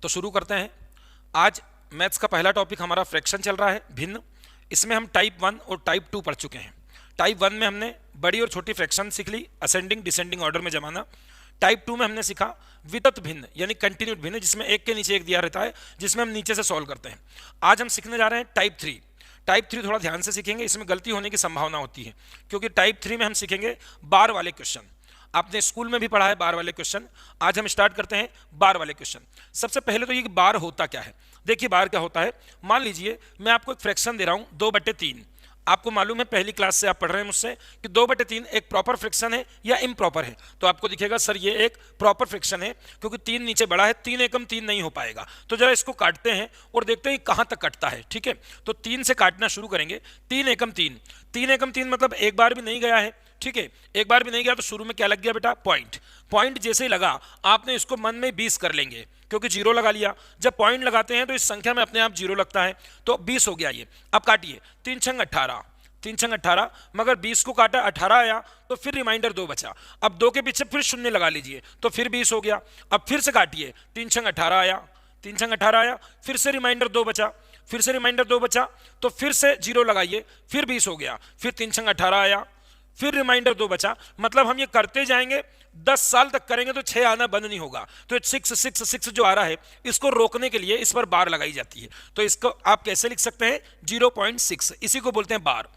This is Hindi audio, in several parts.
तो शुरू करते हैं। आज मैथ्स का पहला टॉपिक हमारा फ्रैक्शन चल रहा है, भिन्न। इसमें हम टाइप 1 और टाइप 2 पढ़ चुके हैं। टाइप 1 में हमने बड़ी और छोटी फ्रैक्शन सीख ली, असेंडिंग डिसेंडिंग ऑर्डर में जमाना। टाइप 2 में हमने सीखा वितत भिन्न यानी कंटिन्यूड भिन्न, जिसमें एक के नीचे एक दिया रहता है, जिसमें हम नीचे से सॉल्व करते हैं। आज हम सीखने जा रहे हैं टाइप 3। टाइप 3 थोड़ा ध्यान से सीखेंगे, इसमें गलती होने की संभावना होती है, क्योंकि टाइप 3 में हम सीखेंगे बार वाले क्वेश्चन। आपने स्कूल में भी पढ़ा है बार वाले क्वेश्चन। आज हम स्टार्ट करते हैं बार वाले क्वेश्चन। सबसे पहले तो ये कि बार होता क्या है। देखिए बार क्या होता है। मान लीजिए मैं आपको एक फ्रैक्शन दे रहा हूं 2/3। आपको मालूम है, पहली क्लास से आप पढ़ रहे हैं मुझसे, कि 2/3 एक प्रॉपर फ्रैक्शन है या इम्प्रॉपर है। तो आपको दिखेगा सर ये एक प्रॉपर फ्रैक्शन है, क्योंकि 3 नीचे बड़ा है, 3 एकम 3 नहीं हो पाएगा। तो जरा इसको काटते हैं और देखते हैं कहां तक कटता है। ठीक है, तो 3 से काटना शुरू करेंगे। 3 एकम 3, 3 एकम 3 मतलब एक बार भी नहीं गया है। ठीक है, एक बार भी नहीं गया तो शुरू में क्या लग गया बेटा, पॉइंट। पॉइंट जैसे ही लगा आपने इसको मन में 20 कर लेंगे, क्योंकि जीरो लगा लिया। जब पॉइंट लगाते हैं तो इस संख्या में अपने आप जीरो लगता है, तो 20 हो गया ये। अब काटिए, 3 छंग 18, 3 छंग 18, मगर 20 को काटा 18 आया, तो फिर रिमाइंडर 2 बचा। अब 2 के पीछे फिर शून्य लगा लीजिए, तो फिर 20 हो गया। अब फिर से काटिए, 3 छंग 18 आया, 3 छंग 18 आया, फिर से रिमाइंडर 2 बचा, फिर से रिमाइंडर 2 बचा, तो फिर से जीरो लगाइए, फिर 20 हो गया, फिर 3 छंग 18 आया, फिर रिमाइंडर 2 बचा। मतलब हम ये करते जाएंगे, 10 साल तक करेंगे तो 6 आना बंद नहीं होगा। तो 6 जो आ रहा है, इसको रोकने के लिए इस पर बार लगाई जाती है। तो इसको आप कैसे लिख सकते हैं, 0.6, इसी को बोलते हैं बार।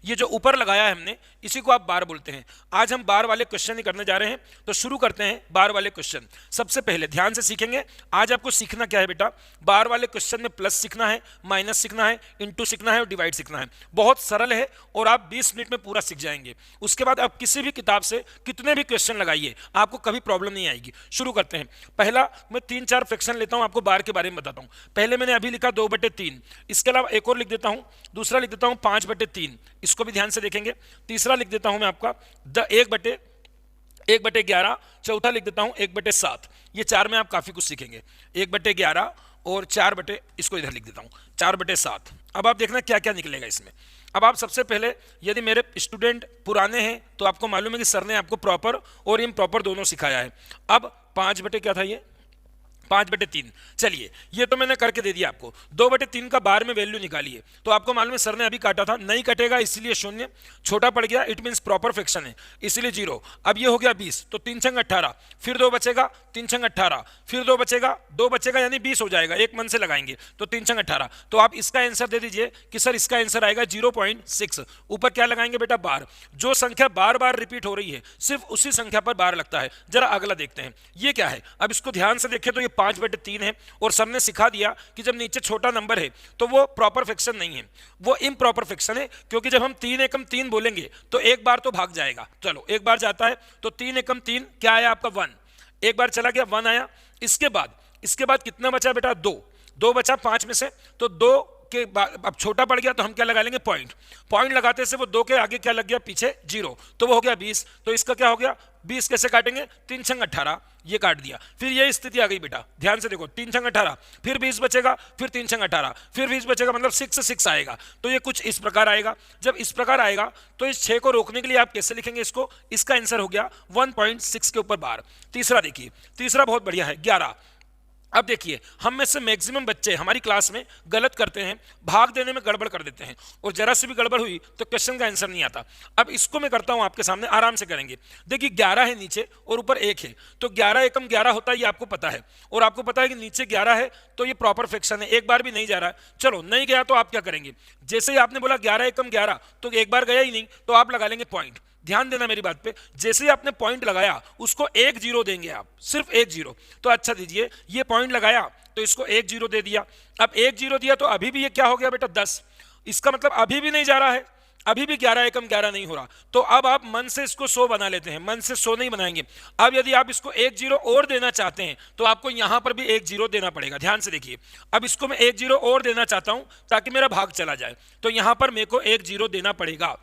ये जो ऊपर लगाया है हमने, इसी को आप बार बोलते हैं। आज हम बार वाले क्वेश्चन ही करने जा रहे हैं, तो शुरू करते हैं बार वाले क्वेश्चन। सबसे पहले ध्यान से सीखेंगे। आज आपको सीखना क्या है बेटा, बार वाले क्वेश्चन में प्लस सीखना है, माइनस सीखना है, इनटू सीखना है और डिवाइड सीखना है। बहुत सरल है और आप 20 मिनट में पूरा सीख जाएंगे। उसके बाद आप किसी भी किताब से कितने भी क्वेश्चन लगाइए, आपको कभी प्रॉब्लम नहीं आएगी। शुरू करते हैं। पहला मैं 3-4 फ्रैक्शन लेता हूं, आपको बार के बारे में बताता हूं। पहले मैंने अभी लिखा 2/3, इसके अलावा एक और लिख देता हूं, दूसरा लिख देता हूं 5/3, इसको भी ध्यान से देखेंगे। तीसरा लिख देता हूं मैं आपका 1/11, चौथा लिख देता हूं 1/7। ये 4 में आप काफी कुछ सीखेंगे। 1/11 और 4 इसको इधर लिख देता हूं 4/7। अब आप देखना क्या क्या निकलेगा इसमें। अब आप सबसे पहले, यदि मेरे स्टूडेंट पुराने हैं तो आपको मालूम है कि सर ने आपको प्रॉपर और इम्प्रॉपर दोनों सिखाया है। अब 5 क्या था ये, 5/3। चलिए ये तो मैंने करके दे दिया आपको। 2/3 का बार में वैल्यू निकालिए, तो आपको मालूम है सर ने अभी काटा था, नहीं कटेगा इसलिए शून्य, छोटा पड़ गया इट मींस प्रॉपर फ्रैक्शन है, इसलिए 0। अब ये हो गया 20, तो 3 छंग 18, फिर 2 बचेगा, 3 छंग 18, फिर 2 बचेगा, 2 बचेगा यानी 20 हो जाएगा, एक मन से लगाएंगे तो 3 छंग 18। तो आप इसका आंसर दे दीजिए कि सर इसका आंसर आएगा 0.6। ऊपर क्या लगाएंगे बेटा, बार। जो संख्या बार बार रिपीट हो रही है सिर्फ उसी संख्या पर बार लगता है। जरा अगला देखते हैं ये क्या है। अब इसको ध्यान से देखें तो ये 5/3 है, और सबने सिखा दिया कि जब नीचे छोटा नंबर है तो वो प्रॉपर फ्रैक्शन नहीं है, वो इम्प्रॉपर फ्रैक्शन है। क्योंकि जब हम 3 एकम 3 बोलेंगे तो एक बार तो भाग जाएगा। चलो एक बार जाता है, तो 3 एकम 3 क्या आया आपका 1, एक बार चला गया 1 आया। इसके बाद कितना बचा बेटा, 2 बचा 5 में से, तो 2 के बाद अब छोटा पड़ गया तो हम क्या लगा लेंगे, पॉइंट लगाते से वो 2 के आगे क्या लग गया, पीछे 0, तो वो हो गया 20। तो इसका क्या हो गया, 20 कैसे काटेंगे, 3 छंग 18, ये काट दिया। फिर ये स्थिति आ गई बेटा, ध्यान से देखो, 3 छंग 18, फिर 20 बचेगा, फिर 3 छंग 18, फिर 20 बचेगा, मतलब 6 आएगा। तो ये कुछ इस प्रकार आएगा। जब इस प्रकार आएगा तो इस 6 को रोकने के लिए आप कैसे लिखेंगे इसको, इसका आंसर हो गया 1.6 के ऊपर बार। तीसरा देखिए, तीसरा बहुत बढ़िया है, 11। अब देखिए, हम में से मैक्सिमम बच्चे हमारी क्लास में गलत करते हैं, भाग देने में गड़बड़ कर देते हैं, और जरा सी भी गड़बड़ हुई तो क्वेश्चन का आंसर नहीं आता। अब इसको मैं करता हूं आपके सामने, आराम से करेंगे। देखिए 11 है नीचे और ऊपर 1 है, तो 11 एकम 11 होता है, ये आपको पता है। और आपको पता है कि नीचे 11 है तो ये प्रॉपर फ्रैक्शन है, एक बार भी नहीं जा रहा है। चलो नहीं गया तो आप क्या करेंगे, जैसे ही आपने बोला 11 एकम 11, तो एक बार गया ही नहीं, तो आप लगा लेंगे पॉइंट। ध्यान देना मेरी बात पे, जैसे ही आपने पॉइंट लगाया उसको 1 0 देंगे आप, सिर्फ 1 0। तो अच्छा दीजिए, ये पॉइंट लगाया तो इसको 1 0 दे दिया। अब 1 0 दिया तो अभी भी ये क्या हो गया बेटा, 10। इसका मतलब अभी भी नहीं जा रहा है, अभी भी 11 एकम 11 नहीं हो रहा। तो अब आप मन से इसको 100 बना लेते हैं, मन से 100 नहीं बनाएंगे। अब यदि आप इसको 1 0 और देना चाहते हैं तो आपको यहां पर भी 1 0 देना पड़ेगा। ध्यान से देखिए, अब इसको मैं 1 0 और देना चाहता हूं ताकि मेरा भाग चला जाए, तो यहां पर मेरे को 1 0 देना पड़ेगा।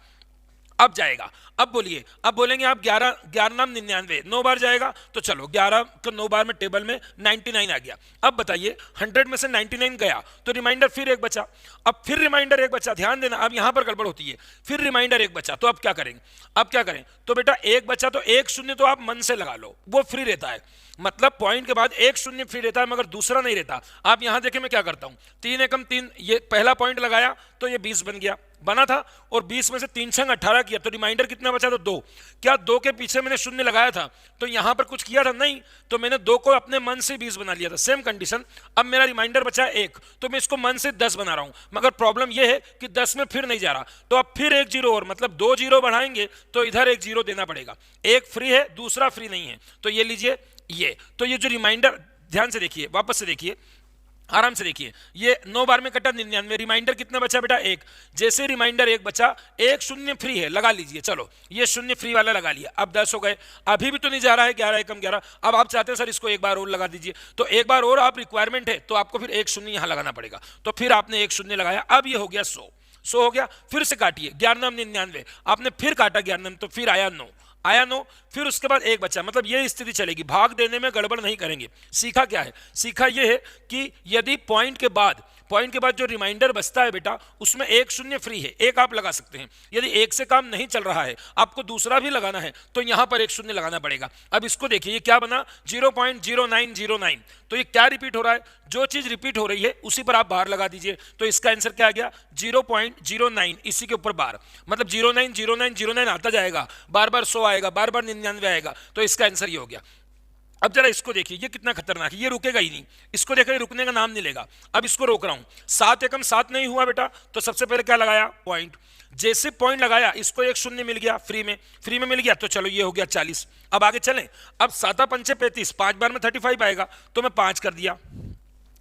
अब जाएगा, अब बोलिए, अब बोलेंगे आप 11 11 नाम 99, 9 बार जाएगा, तो चलो 11 को 9 बार में टेबल में 99 आ गया। अब बताइए 100 में से 99 गया तो रिमाइंडर फिर 1 बचा, अब फिर रिमाइंडर 1 बचा। ध्यान देना, अब यहां पर गड़बड़ होती है, फिर रिमाइंडर 1 बचा, तो अब क्या करेंगे, अब क्या करें, तो बेटा 1 बचा तो 1 0 तो आप मन से लगा लो, वो फ्री रहता है। मतलब पॉइंट के बाद एक शून्य फ्री रहता है मगर दूसरा नहीं रहता। आप यहां देखें मैं क्या करता हूं, 3 एकम 3, ये पहला पॉइंट लगाया तो ये 20 बन गया, बना था, और 20 में से 3 छंग 18 किया तो रिमाइंडर कितना बचा, तो 2। क्या 2 के पीछे मैंने शून्य लगाया था तो यहां पर कुछ किया था, नहीं, तो मैंने 2 को अपने मन से 20 बना लिया था। सेम कंडीशन, अब मेरा रिमाइंडर बचा 1 तो मैं इसको मन से 10 बना रहा हूं, मगर प्रॉब्लम यह है कि 10 में फिर नहीं जा रहा, तो अब फिर एक जीरो और, मतलब 2 जीरो बढ़ाएंगे तो इधर एक जीरो देना पड़ेगा। एक फ्री है, दूसरा फ्री नहीं है, तो ये लीजिए ये। तो ये जो रिमाइंडर, ध्यान से देखिए, वापस से देखिए, आराम से देखिए, ये 9 बार में कटा 99, रिमाइंडर कितना बचा बेटा 1। जैसे रिमाइंडर 1 बचा, एक शून्य फ्री है, लगा लीजिए, चलो ये शून्य फ्री वाला लगा लिया, अब 10 हो गए। अभी भी तो नहीं जा रहा है, 11 एकम 11। अब आप चाहते हैं सर इसको एक बार और लगा दीजिए, तो एक बार और आप रिक्वायरमेंट है तो आपको फिर एक शून्य यहां लगाना पड़ेगा, तो फिर आपने एक शून्य लगाया, अब ये हो गया 100 हो गया। फिर से काटिए, 11 99, आपने फिर काटा 11, तो फिर आया 9, आया 9, फिर उसके बाद 1 बचा, मतलब ये स्थिति चलेगी, भाग देने में गड़बड़ नहीं करेंगे। सीखा क्या है, सीखा ये है कि यदि पॉइंट के बाद जो रिमाइंडर बचता है बेटा, उसमें एक शून्य फ्री है, एक आप लगा सकते हैं। यदि एक से काम नहीं चल रहा है, आपको दूसरा भी लगाना है, तो यहां पर एक शून्य लगाना पड़ेगा। अब इसको देखिए, ये क्या बना, 0.0909। तो ये क्या रिपीट हो रहा है, जो चीज रिपीट हो रही है उसी पर आप बार लगा दीजिए, तो इसका आंसर क्या आ गया, 0.09, इसी के ऊपर बार, मतलब 090909 आता जाएगा, बार बार 100 आएगा, बार बार 99 आएगा, तो इसका आंसर ये हो गया। अब जरा इसको देखिए, ये कितना खतरनाक है, ये रुकेगा ही नहीं, इसको देखिए रुकने का नाम नहीं लेगा। अब इसको रोक रहा हूं, 7 एकम 7 नहीं हुआ बेटा, तो सबसे पहले क्या लगाया, पॉइंट। जैसे पॉइंट लगाया, इसको एक शून्य मिल गया, फ्री में मिल गया, तो चलो ये हो गया 40। अब आगे चलें, अब 7 पंचे 35, 5 बार में 35 आएगा, तो मैं 5 कर दिया,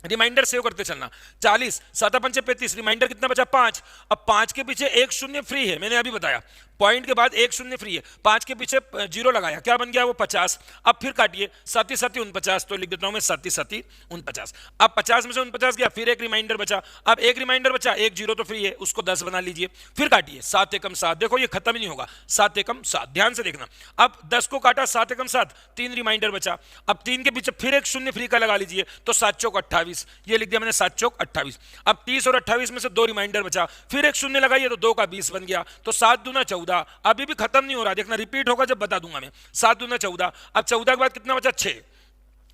रिमाइंडर सेव करते चलना, 40, 7 पंचे 35, रिमाइंडर कितना बचा 5। अब 5 के पीछे एक शून्य फ्री है, मैंने अभी बताया, पॉइंट के बाद एक शून्य फ्री है, 5 के पीछे जीरो लगाया, क्या बन गया वो 50। अब फिर काटिए, 7 7 49, तो लिख देता हूं मैं 7 7 49। अब 50 में से 49 गया, फिर एक रिमाइंडर बचा, अब एक रिमाइंडर बचा, एक जीरो तो फ्री है, उसको 10 बना लीजिए, फिर काटिए, 7 एकम 7, देखो ये खत्म ही नहीं होगा, 7 एकम 7, ध्यान से देखना। अब 10 को काटा, 7 एकम 7, 3 रिमाइंडर बचा, अब 3 के पीछे फिर एक शून्य फ्री का लगा लीजिए, तो 7 चौक 28, ये लिख दिया मैंने 7 चौक 28। अब 30 और 28 में से 2 रिमाइंडर बचा, फिर एक शून्य लगाइए, तो 2 का 20 बन गया, तो 7 दूना 14, अभी भी खत्म नहीं हो रहा, देखना रिपीट होगा जब बता दूंगा मैं। 7 दूना 14, अब 14 के बाद कितना बचा 6,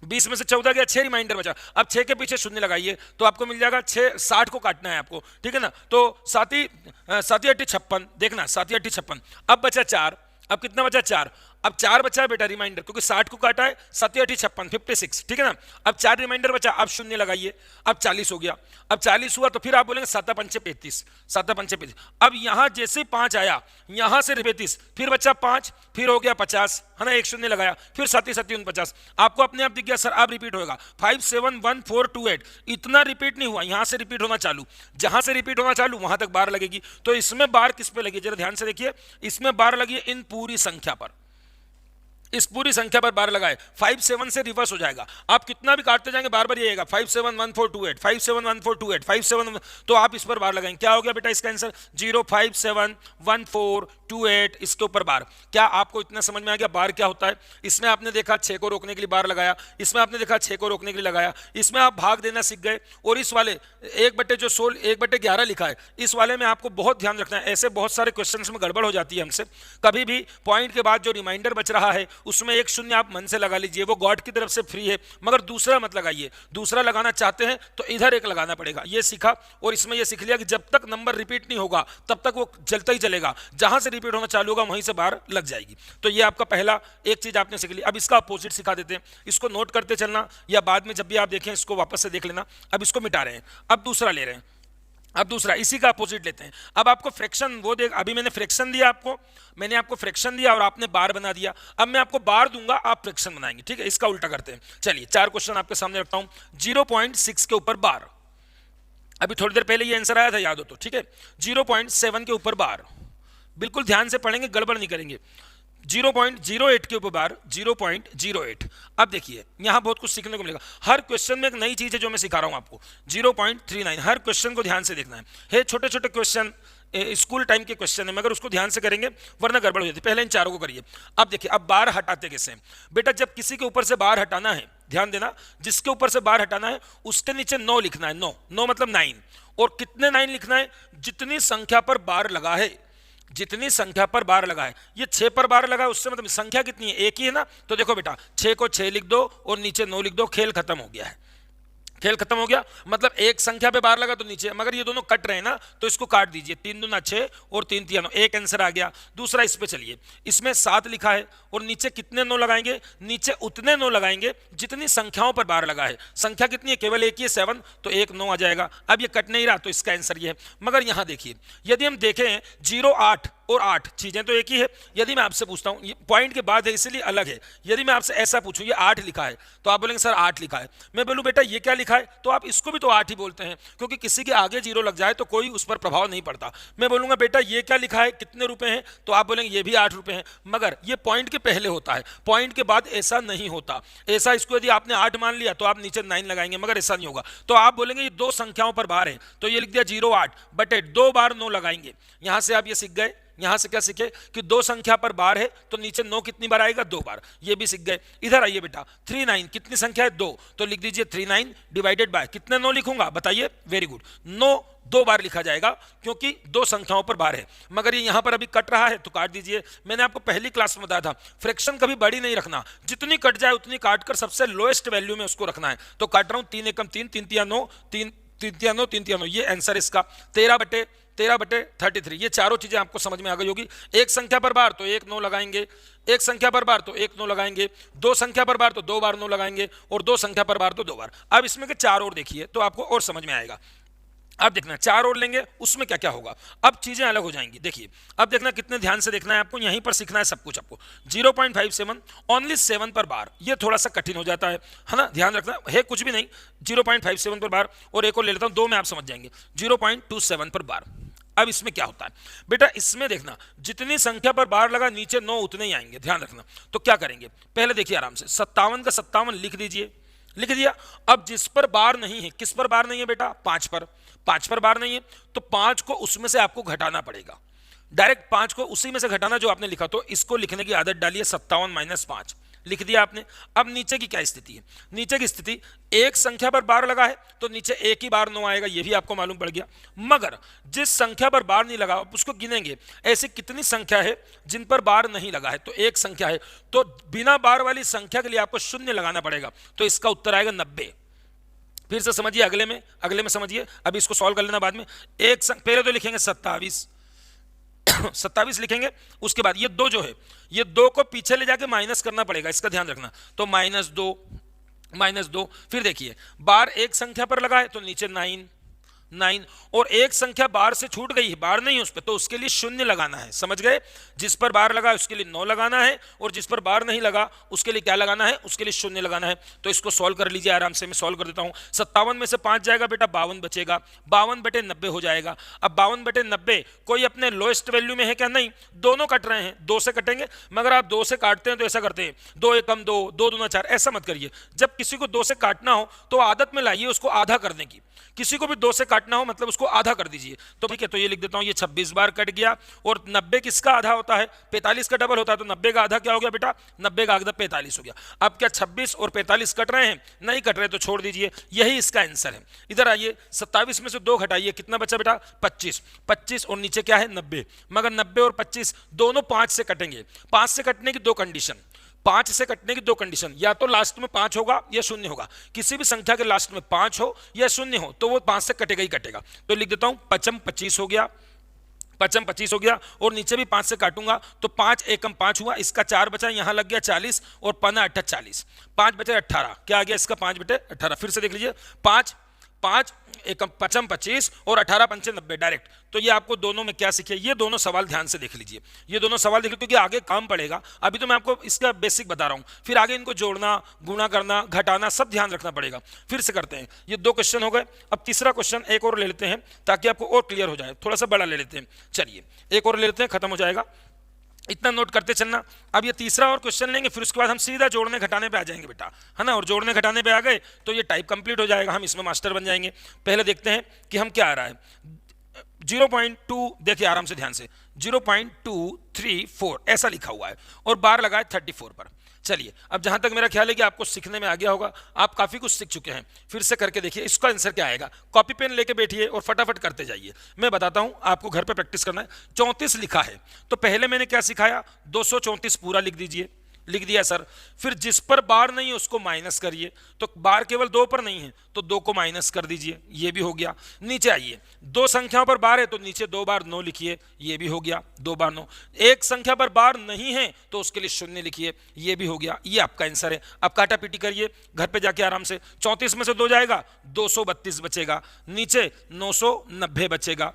20 में से 14 गया, 6 रिमाइंडर बचा, अब 6 के पीछे शून्य लगाइए, तो आपको मिल जाएगा 6, 60 को काटना है आपको, ठीक है ना, तो 7 8 56, देखना 7 8 56। अब बचा 4, अब कितना बचा 4, अब 4 बचा है बेटा रिमाइंडर, क्योंकि 60 को काटा है, 7 8 56, 56, ठीक है ना। अब 4 रिमाइंडर बचा, अब शून्य लगाइए, अब 40 हो गया। अब 40 हुआ तो फिर आप बोलेंगे 7 पंचे 35, 7 पंचे 35। अब यहां जैसे 5 आया, यहां से 35, फिर बचा 5, फिर हो गया 50, है ना, एक शून्य लगाया, फिर 7 7 49। आपको अपने आप दिख गया सर अब रिपीट होगा, 5 7 1 4 2 8, इतना रिपीट नहीं हुआ, यहां से रिपीट होना चालू, जहां से रिपीट होना चालू वहां तक बार लगेगी। तो इसमें बार किस पे लगी, जरा ध्यान से देखिए, इसमें बार लगी है इन पूरी संख्या पर, इस पूरी संख्या पर बार लगाए, 5 7 से रिवर्स हो जाएगा, आप कितना भी काटते जाएंगे बार बार ये आएगा, 5 7 1 4 2 8, 5 7 1 4 2 8, 5 7, तो आप इस पर बार लगाएंगे, क्या हो गया बेटा इसका आंसर 0 5 7 1 4 2 8, इसके ऊपर बार। क्या आपको इतना समझ में आ गया बार क्या होता है? इसमें आपने देखा 6 को रोकने के लिए बार लगाया, इसमें आपने देखा 6 को रोकने के लिए लगाया, इसमें आप भाग देना सीख गए, और इस वाले 1/11 लिखा है, इस वाले में आपको बहुत ध्यान रखना है, ऐसे बहुत सारे क्वेश्चंस में गड़बड़ हो जाती है हमसे। कभी भी पॉइंट के बाद जो रिमाइंडर बच रहा है उसमें एक शून्य आप मन से लगा लीजिए, वो गॉड की तरफ से फ्री है, मगर दूसरा मत लगाइए, दूसरा लगाना चाहते हैं तो इधर एक लगाना पड़ेगा, ये सीखा। और इसमें ये सीख लिया कि जब तक नंबर रिपीट नहीं होगा तब तक वो चलता ही चलेगा, जहां से रिपीट होना चालू होगा वहीं से बाहर लग जाएगी। तो ये आपका पहला एक चीज आपने सीख ली। अब इसका अपोजिट सिखा देते हैं, इसको नोट करते चलना, या बाद में जब भी आप देखें इसको वापस से देख लेना। अब इसको मिटा रहे हैं, अब दूसरा ले रहे हैं, अब दूसरा इसी का अपोजिट लेते हैं। अब आपको फ्रैक्शन वो देख, अभी मैंने फ्रैक्शन दिया आपको, मैंने आपको फ्रैक्शन दिया और आपने बार बना दिया, अब मैं आपको बार दूंगा, आप फ्रैक्शन बनाएंगे, ठीक है। इसका उल्टा करते हैं, चलिए 4 क्वेश्चन आपके सामने रखता हूं। 0.6 के ऊपर बार, अभी थोड़ी देर पहले ये आंसर आया था, याद हो तो, ठीक है। 0.7 के ऊपर बार, बिल्कुल ध्यान से पढ़ेंगे, गड़बड़ नहीं करेंगे। 0.08 के ऊपर बार, 0.08। अब देखिए यहां बहुत कुछ सीखने को मिलेगा, हर क्वेश्चन में एक नई चीज है जो मैं सिखा रहा हूं आपको। 0.39, हर क्वेश्चन को ध्यान से देखना है छोटे छोटे क्वेश्चन, स्कूल टाइम के क्वेश्चन है, मगर उसको ध्यान से करेंगे वरना गड़बड़ हो जाती है। पहले इन चारों को करिए। अब देखिए, अब बार हटाते कैसे बेटा, जब किसी के ऊपर से बार हटाना है, ध्यान देना, जिसके ऊपर से बार हटाना है उसके नीचे 9 लिखना है, 9 मतलब 9, और कितने 9 लिखना है, जितनी संख्या पर बार लगा है, जितनी संख्या पर बार लगा है, ये 6 पर बार लगा है, उससे मतलब संख्या कितनी है, एक ही है ना। तो देखो बेटा 6 को 6 लिख दो और नीचे 9 लिख दो, खेल खत्म हो गया है, खेल खत्म हो गया। मतलब एक संख्या पे बार लगा तो नीचे, मगर ये दोनों कट रहे हैं ना, तो इसको काट दीजिए, 3 दूना 6 और 3 तिया 9, एक आंसर आ गया। दूसरा इस पे चलिए, इसमें 7 लिखा है और नीचे कितने 9 लगाएंगे, नीचे उतने 9 लगाएंगे जितनी संख्याओं पर बार लगा है। संख्या कितनी है, केवल एक ही है 7, तो एक 9 आ जाएगा। अब ये कट नहीं रहा तो इसका आंसर ये है। मगर यहां देखिए, यदि हम देखें 0 8 और 8 चीजें तो एक ही है। यदि मैं आपसे पूछता हूं, ये पॉइंट के बाद है इसलिए अलग है, यदि मैं आपसे ऐसा पूछूं ये 8 लिखा है तो आप बोलेंगे सर 8 लिखा है। मैं बोलूं बेटा ये क्या लिखा है, तो आप इसको भी तो 8 ही बोलते हैं, क्योंकि किसी के आगे 0 लग जाए तो कोई उस पर प्रभाव नहीं पड़ता। मैं बोलूंगा बेटा ये क्या लिखा है, कितने रुपए हैं, तो आप बोलेंगे ये भी 8 रुपए हैं। मगर ये पॉइंट के पहले होता है, पॉइंट के बाद ऐसा नहीं होता। ऐसा इसको यदि आपने 8 मान लिया तो आप नीचे 9 लगाएंगे, मगर ऐसा नहीं होगा। तो आप बोलेंगे ये दो संख्याओं पर बार है, तो ये लिख दिया 0 8 बटे 2 बार 9 लगाएंगे। यहां से आप ये सीख गए, यहां से क्या सीखे कि दो संख्या पर बार है तो नीचे 9 कितनी बार आएगा, 2 बार, ये भी सीख गए। इधर आइए बेटा 3 9 कितनी संख्या है, 2, तो लिख दीजिए 3 9 डिवाइडेड बाय कितने 9 लिखूंगा बताइए, वेरी गुड, 9 2 बार लिखा जाएगा क्योंकि दो संख्याओं पर बार है। मगर ये यहां पर अभी कट रहा है तो काट दीजिए। मैंने आपको पहली क्लास में बताया था फ्रैक्शन कभी बड़ी नहीं रखना, जितनी कट जाए उतनी काट कर सबसे लोएस्ट वैल्यू में उसको रखना है। तो काट रहा हूं 3 एकम 3 3 तिया 9 3 3 तिया 9 3 तिया 9, ये आंसर इसका 13 बटे 33। ये चारों चीजें आपको समझ में आ गई होगी। एक संख्या पर बार तो एक 9 लगाएंगे, एक संख्या पर बार तो एक 9 लगाएंगे, दो संख्या पर बार तो 2 बार 9 लगाएंगे, और दो संख्या पर बार तो 2 बार। अब इसमें के चार और देखिए तो आपको और समझ में आएगा। अब देखना चार और लेंगे उसमें क्या क्या होगा, अब चीजें अलग हो जाएंगी। देखिए अब देखना कितने ध्यान से देखना है आपको, यहीं पर सीखना है सब कुछ आपको। 0.57 ओनली 7 पर बार, ये थोड़ा सा कठिन हो जाता है ना, ध्यान रखना है कुछ भी नहीं। 0.57 पर बार, और एक और ले लेता हूं, दो में आप समझ जाएंगे, 0.27 पर बार। अब इसमें क्या होता है बेटा, इसमें देखना जितनी संख्या पर बार लगा नीचे 9 उतने ही आएंगे, ध्यान रखना। तो क्या करेंगे, पहले देखिए आराम से, 57 का 57 लिख दीजिए, लिख दिया। अब जिस पर बार नहीं है, किस पर बार नहीं है बेटा, 5 पर, 5 पर बार नहीं है तो 5 को उसमें से आपको घटाना पड़ेगा, डायरेक्ट 5 को उसी में से घटाना जो आपने लिखा। तो इसको लिखने की आदत डालिए, 57 - 5 लिख दिया आपने। अब नीचे की क्या स्थिति है, नीचे की स्थिति एक संख्या पर बार लगा है तो नीचे एक ही बार 9 आएगा, ये भी आपको मालूम पड़ गया। मगर जिस संख्या पर बार नहीं लगा उसको गिनेंगे, ऐसी कितनी संख्या है जिन पर बार नहीं लगा है, तो एक संख्या है, तो बिना बार वाली संख्या के लिए आपको 0 लगाना पड़ेगा, तो इसका उत्तर आएगा 90। फिर से समझिए, अगले में समझिए, अभी इसको सॉल्व कर लेना बाद में। पहले तो लिखेंगे 27 लिखेंगे, उसके बाद ये 2 जो है, ये 2 को पीछे ले जाके माइनस करना पड़ेगा, इसका ध्यान रखना। तो -2, फिर देखिए बार एक संख्या पर लगा है तो नीचे 9, और एक संख्या बार से छूट गई है, बार नहीं है उस पर, तो उसके लिए 0 लगाना है, समझ गए। जिस पर बार लगा है उसके लिए 9 लगाना है, और जिस पर बार नहीं लगा उसके लिए क्या लगाना है, उसके लिए 0 लगाना है। तो इसको सॉल्व कर लीजिए आराम से, मैं सॉल्व कर देता हूं। 57 में से 5 जाएगा बेटा, 52 बचेगा, 52 बटे 90 हो जाएगा। अब 52 बटे 90 कोई अपने लोएस्ट वैल्यू में है क्या, नहीं, दोनों कट रहे हैं, 2 से कटेंगे। मगर आप 2 से काटते हैं तो ऐसा करते हैं, 2 एकम 2, 2 दूना 4, ऐसा मत करिए। जब किसी को 2 से काटना हो तो आदत में लाइए उसको आधा करने की, किसी को भी 2 से काटना हो मतलब उसको आधा कर दीजिए। तो ठीक है, तो ये लिख देता हूं, ये 26 बार कट गया, और 90 किसका आधा होता है, 45 का डबल होता है, तो 90 का आधा क्या हो गया बेटा, 90 का आधा 45 हो गया। अब क्या 26 और 45 कट रहे हैं, नहीं कट रहे तो छोड़ दीजिए, यही इसका आंसर है। इधर आइए, 27 में से 2 घटाइए, कितना बचा बेटा, 25 और नीचे क्या है 90। मगर 90 और 25 दोनों 5 से कटेंगे, 5 से कटने की 2 कंडीशन, 5 से कटने की 2 कंडीशन, या तो लास्ट में 5 होगा या 0 होगा। किसी भी संख्या के लास्ट में 5 हो या 0 हो तो वो 5 से कटेगा ही कटेगा। तो लिख देता हूं 55 25 हो गया, 55 25 हो गया, और नीचे भी 5 से काटूंगा तो 5 एकम 5 हुआ, इसका 4 बचा, यहां लग गया 40, और 5 8 40, 5 बचे 18, क्या आ गया इसका 5 बटे 18। फिर से देख लीजिए, 5 एकम 55 25 और 18 पंचे 90 डायरेक्ट। तो ये आपको दोनों में क्या सीखे, ये दोनों सवाल ध्यान से देख लीजिए, ये दोनों सवाल देखिए, क्योंकि आगे काम पड़ेगा। अभी तो मैं आपको इसका बेसिक बता रहा हूं, फिर आगे इनको जोड़ना, गुणा करना, घटाना सब ध्यान रखना पड़ेगा। फिर से करते हैं, ये 2 क्वेश्चन हो गए। अब तीसरा क्वेश्चन एक और ले लेते हैं ताकि आपको और क्लियर हो जाए, थोड़ा सा बड़ा ले लेते हैं। चलिए एक और ले लेते हैं, खत्म हो जाएगा, इतना नोट करते चलना। अब ये तीसरा और क्वेश्चन लेंगे, फिर उसके बाद हम सीधा जोड़ने घटाने पे आ जाएंगे बेटा, है ना। और जोड़ने घटाने पे आ गए तो ये टाइप कंप्लीट हो जाएगा, हम इसमें मास्टर बन जाएंगे। पहले देखते हैं कि हम क्या आ रहा है। 0.2 देखिए आराम से ध्यान से, 0.234 ऐसा लिखा हुआ है, और बार लगा है 34 पर। चलिए, अब जहां तक मेरा ख्याल है कि आपको सीखने में आ गया होगा, आप काफी कुछ सीख चुके हैं। फिर से करके देखिए इसका आंसर क्या आएगा। कॉपी पेन लेके बैठिए और फटाफट करते जाइए। मैं बताता हूं, आपको घर पे प्रैक्टिस करना है। 34 लिखा है तो पहले मैंने क्या सिखाया, 234 पूरा लिख दीजिए। लिख दिया सर। फिर जिस पर बार नहीं है उसको माइनस करिए, तो बार केवल 2 पर नहीं है तो 2 को माइनस कर दीजिए, ये भी हो गया। नीचे आइए, 2 संख्याओं पर बार है तो नीचे 2 बार 9 लिखिए, ये भी हो गया, 2 बार 9। एक संख्या पर बार नहीं है तो उसके लिए 0 लिखिए, ये भी हो गया। ये आपका आंसर है। अब काटा पीटी करिए घर पे जाके आराम से। 34 में से 2 जाएगा, 232 बचेगा, नीचे 990 बचेगा,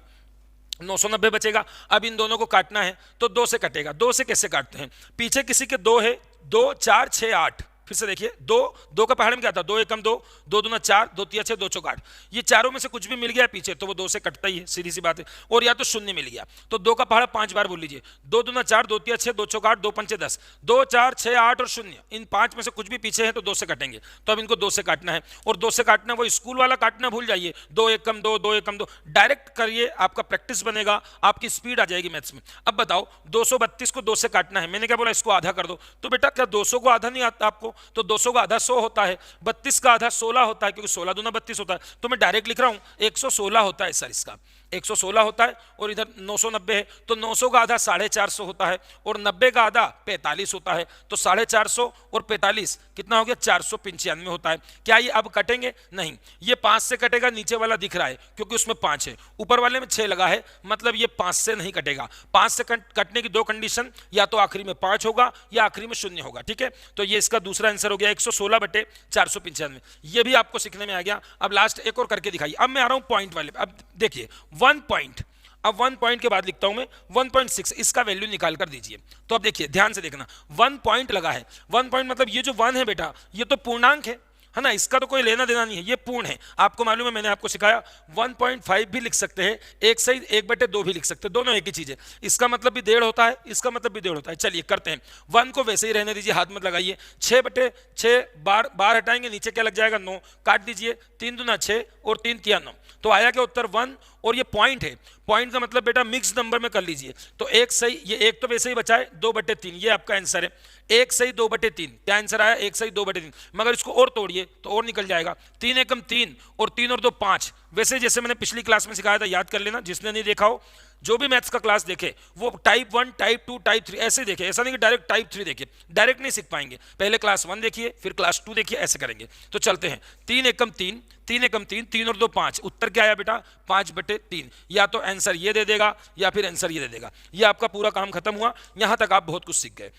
990 बचेगा। अब इन दोनों को काटना है तो 2 से कटेगा। 2 से कैसे काटते हैं, पीछे किसी के 2 है, 2 4 6 8। फिर से देखिए, 2 का पहाड़ में क्या था, 2 एकम 2, 2 दूना 4, 2 तिया 6, 2 चौक 8। ये चारों में से कुछ भी मिल गया पीछे तो वो 2 से कटता ही है, सीधी सी बात है। और या तो 0 मिल गया तो 2 का पहाड़ 5 बार बोल लीजिए, 2 दूना 4, 2 तिया 6, 2 चौक 8, 2 पंचे 10, 2 4 6 8 और 0। इन 5 में से कुछ भी पीछे है तो 2 से काटेंगे। तो अब इनको 2 से काटना है, और 2 से काटना वो स्कूल वाला काटना भूल जाइए, 2 एकम 2, 2 एकम 2 डायरेक्ट करिए, आपका प्रैक्टिस बनेगा, आपकी स्पीड आ जाएगी मैथ्स में। अब बताओ 232 को 2 से काटना है, मैंने क्या बोला, इसको आधा कर दो। तो बेटा क्या 200 को आधा नहीं आता आपको, तो 200 का आधा 100 होता है, 32 का आधा 16 होता है, क्योंकि 16 दूना 32 होता है। तो मैं डायरेक्ट लिख रहा हूं 116 होता है सर, इसका 116 होता है। और इधर 990 है तो 900 का आधा 450 होता है, और 90 का आधा 45 होता है। तो 450 और 45 कितना हो गया, 495 होता है। क्या ये अब कटेंगे, नहीं, ये 5 से कटेगा, नीचे वाला दिख रहा है क्योंकि उसमें 5 है, ऊपर वाले में 6 लगा है, मतलब ये 5 से नहीं कटेगा। 5 से कटने की 2 कंडीशन, या तो आखिरी में 5 होगा या आखिरी में 0 होगा, ठीक है। तो ये इसका दूसरा आंसर हो गया 116/495। ये भी आपको सीखने में आ गया। अब लास्ट एक और करके दिखाइए। अब मैं आ रहा हूं पॉइंट वाले। अब देखिए 1 पॉइंट, अब 1 पॉइंट के बाद लिखता हूं मैं 1.6, इसका वैल्यू निकाल कर दीजिए। तो अब देखिए ध्यान से देखना, 1 पॉइंट लगा है। 1 पॉइंट मतलब ये जो 1 है बेटा, ये तो पूर्णांक है ना, इसका तो कोई लेना देना नहीं है, ये पूर्ण है। आपको मालूम है, मैंने आपको सिखाया 1.5 भी लिख सकते हैं, 1 सही 1/2 भी लिख सकते हैं, दोनों एक ही चीज है। इसका मतलब भी 1.5 होता है, इसका मतलब भी 1.5 होता है। चलिए करते हैं, 1 को वैसे ही रहने दीजिए, हाथ मत लगाइए। 6/6 बार हटाएंगे, नीचे क्या लग जाएगा, 9, काट दीजिए, 3 दूना 6 और 3 तिया 9। तो आया क्या उत्तर 1, और ये पॉइंट है। पॉइंट का मतलब बेटा मिक्स नंबर में कर लीजिए, तो 1 सही, ये 1 तो वैसे ही बचा है, 2/3, ये आपका आंसर है। 1 सही 2/3, क्या आंसर आया, 1 सही 2/3। मगर इसको और तोड़िए तो और निकल जाएगा, 3 एकम 3 और 3 और 2 5। वैसे जैसे मैंने पिछली क्लास में सिखाया था, याद कर लेना, जिसने नहीं देखा हो, जो भी मैथ्स का क्लास देखे वो टाइप 1, टाइप 2, टाइप 3 ऐसे देखे, ऐसा नहीं कि डायरेक्ट टाइप 3 देखिए, डायरेक्ट नहीं सीख पाएंगे। पहले क्लास 1 देखिए, फिर क्लास 2 देखिए, ऐसे करेंगे। तो चलते हैं, 3 एकम 3, 3 एकम 3, 3 और 2 5। उत्तर क्या आया बेटा, 5/3। या तो आंसर ये दे देगा या फिर आंसर ये दे देगा। ये आपका पूरा काम खत्म हुआ। यहां तक आप बहुत कुछ सीख गए।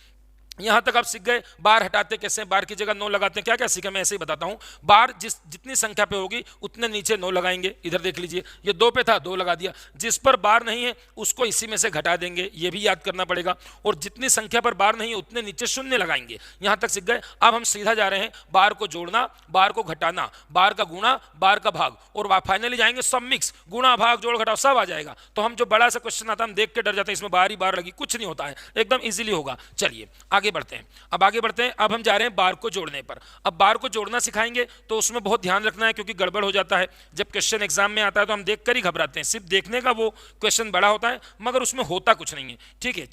यहां तक आप सीख गए बार हटाते कैसे, बार की जगह 9 लगाते हैं, क्या क्या सीखा मैं ऐसे ही बताता हूं। बार जितनी संख्या पे होगी उतने नीचे 9 लगाएंगे। इधर देख लीजिए, ये 2 पे था, 2 लगा दिया। जिस पर बार नहीं है उसको इसी में से घटा देंगे, ये भी याद करना पड़ेगा। और जितनी संख्या पर बार नहीं है उतने नीचे 0 लगाएंगे। यहां तक सीख गए। अब हम सीधा जा रहे हैं, बार को जोड़ना, बार को घटाना, बार का गुणा, बार का भाग, और फाइनली जाएंगे सब मिक्स, गुणा भाग जोड़ घटाओ सब आ जाएगा। तो हम जो बड़ा सा क्वेश्चन आता है हम देख के डर जाते हैं, इसमें बार ही बार लगी, कुछ नहीं होता है, एकदम इजीली होगा। चलिए आगे बढ़ते हैं। अब आगे बढ़ते हैं, अब हम जा रहे हैं बार को जोड़ने पर। अब बार को जोड़ना सिखाएंगे तो उसमें बहुत ध्यान रखना है, क्योंकि गड़बड़ हो जाता है। जब क्वेश्चन एग्जाम में आता है तो हम देखकर ही घबराते हैं, सिर्फ देखने का वो क्वेश्चन बड़ा होता है मगर उसमें होता कुछ नहीं है, ठीक है।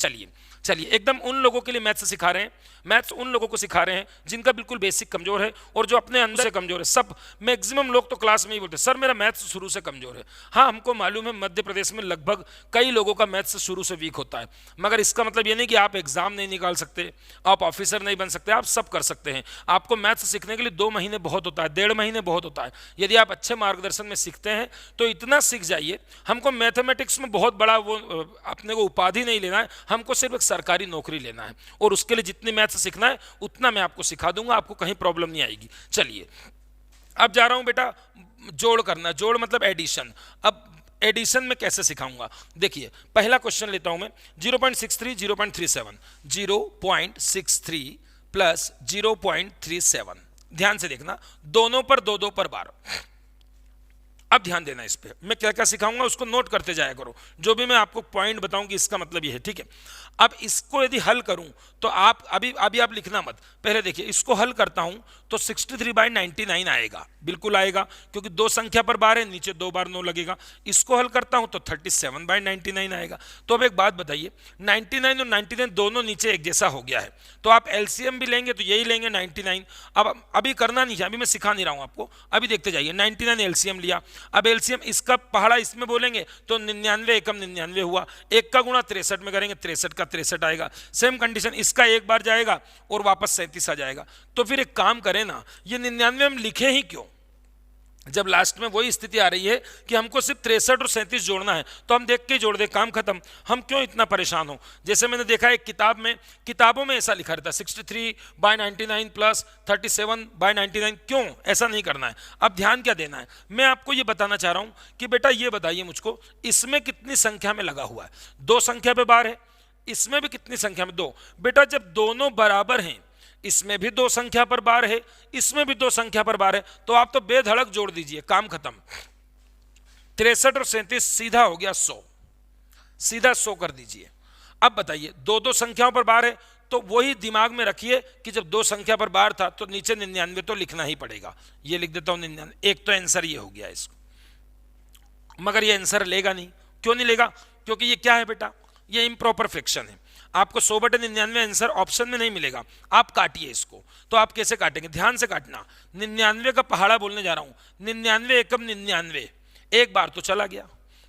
चलिए एकदम उन लोगों के लिए मैथ्स सिखा रहे हैं, मैथ्स उन लोगों को सिखा रहे हैं जिनका बिल्कुल बेसिक कमजोर है और जो अपने अंदर से कमजोर है। सब मैक्सिमम लोग तो क्लास में ही बोलते हैं सर मेरा मैथ्स शुरू से कमजोर है। हाँ, हमको मालूम है मध्य प्रदेश में लगभग कई लोगों का मैथ्स शुरू से वीक होता है, मगर इसका मतलब ये नहीं कि आप एग्जाम नहीं निकाल सकते, आप ऑफिसर नहीं बन सकते, आप सब कर सकते हैं। आपको मैथ्स सीखने के लिए 2 महीने बहुत होता है, 1.5 महीने बहुत होता है। यदि आप अच्छे मार्गदर्शन में सीखते हैं तो इतना सीख जाइए। हमको मैथमेटिक्स में बहुत बड़ा वो अपने को उपाधि नहीं लेना है, हमको सिर्फ एक सरकारी नौकरी लेना है, और उसके लिए जितनी मैथ्स सीखना है उतना मैं आपको सिखा दूंगा, आपको कहीं प्रॉब्लम नहीं आएगी। चलिए अब जा रहा हूं बेटा जोड़ करना। जोड़ मतलब एडिशन। अब एडिशन में कैसे सिखाऊंगा, देखिए पहला क्वेश्चन लेता हूं मैं, 0.63 0.37, 0.63 प्लस 0.37। ध्यान से देखना, दोनों पर 2-2 पर बार। अब ध्यान देना इस पे, मैं क्या क्या सिखाऊंगा उसको नोट करते जाया करो, जो भी मैं आपको पॉइंट बताऊंगी इसका मतलब ये है, ठीक है। अब इसको यदि हल करूं तो आप अभी आप लिखना मत, पहले देखिए इसको हल करता हूं तो 63/99 आएगा, बिल्कुल आएगा, क्योंकि दो संख्या पर बार है, नीचे 2 बार 9 लगेगा। इसको हल करता हूं तो 37/99 आएगा। तो अब एक बात बताइए, 99 और 99 दोनों नीचे एक जैसा हो गया है, तो आप एलसीएम भी लेंगे तो यही लेंगे 99। अब अभी करना नहीं है, अभी मैं सिखा नहीं रहा हूं आपको, अभी देखते जाइए। 99 एलसीएम लिया, अब एलसीएम इसका पहाड़ा इसमें बोलेंगे तो 99 एकम 99 हुआ, एक का गुणा 63 में करेंगे, 63 का 63 आएगा। सेम कंडीशन, इसका एक बार जाएगा और वापस 37 आ जाएगा। तो फिर एक काम करें ना, ये 99 हम लिखे ही क्यों, जब लास्ट में वही स्थिति आ रही है कि हमको सिर्फ 63 और 37 जोड़ना है, तो हम देख के जोड़ दे, काम खत्म। हम क्यों इतना परेशान हो? जैसे मैंने देखा है किताब में, किताबों में ऐसा लिखा रहता है 63/99 प्लस 37/99, क्यों ऐसा नहीं करना है? अब ध्यान क्या देना है, मैं आपको ये बताना चाह रहा हूं कि बेटा ये बताइए मुझको, इसमें कितनी संख्या में लगा हुआ है? 2 संख्या पे बार है, इसमें भी कितनी संख्या में? 2। बेटा जब दोनों बराबर हैं, इसमें भी 2 संख्या पर बार है, इसमें भी 2 संख्या पर बार है, तो आप तो बेधड़क जोड़ दीजिए, काम खत्म। 63 और 37 सीधा हो गया 100, सीधा 100 कर दीजिए। अब बताइए, 2 संख्याओं पर बार है, तो वही दिमाग में रखिए कि जब 2 संख्या पर बार था तो नीचे 99 तो लिखना ही पड़ेगा। ये लिख देता हूं 99। एक तो आंसर ये हो गया इसको, मगर ये आंसर लेगा नहीं। क्यों नहीं लेगा? क्योंकि ये क्या है बेटा, ये इम्प्रॉपर फ्रैक्शन है। आपको 100/99 आंसर ऑप्शन में नहीं मिलेगा, आप काटिए इसको। तो आप कैसे काटेंगे, ध्यान से काटना। 99 का पहाड़ा बोलने जा रहा हूं, 99 एकम 99, एक बार तो चला गया,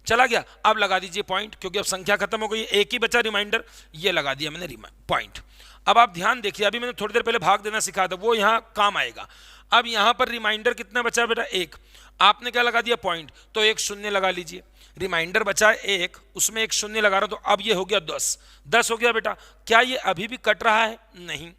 चला गया। अब लगा दीजिए पॉइंट, क्योंकि अब संख्या खत्म हो गई, एक ही बचा रिमाइंडर, ये लगा दिया मैंने पॉइंट। अब आप ध्यान देखिए, अभी मैंने थोड़ी देर पहले भाग देना सिखाया था, वो यहां काम आएगा। अब यहां पर रिमाइंडर कितना बचा बेटा, 1। आपने क्या लगा दिया, पॉइंट, तो एक शून्य लगा लीजिए। रिमाइंडर बचा 1, उसमें एक शून्य लगा रहा हूं, तो अब ये हो गया 10 हो गया बेटा। क्या ये अभी भी कट रहा है? नहीं।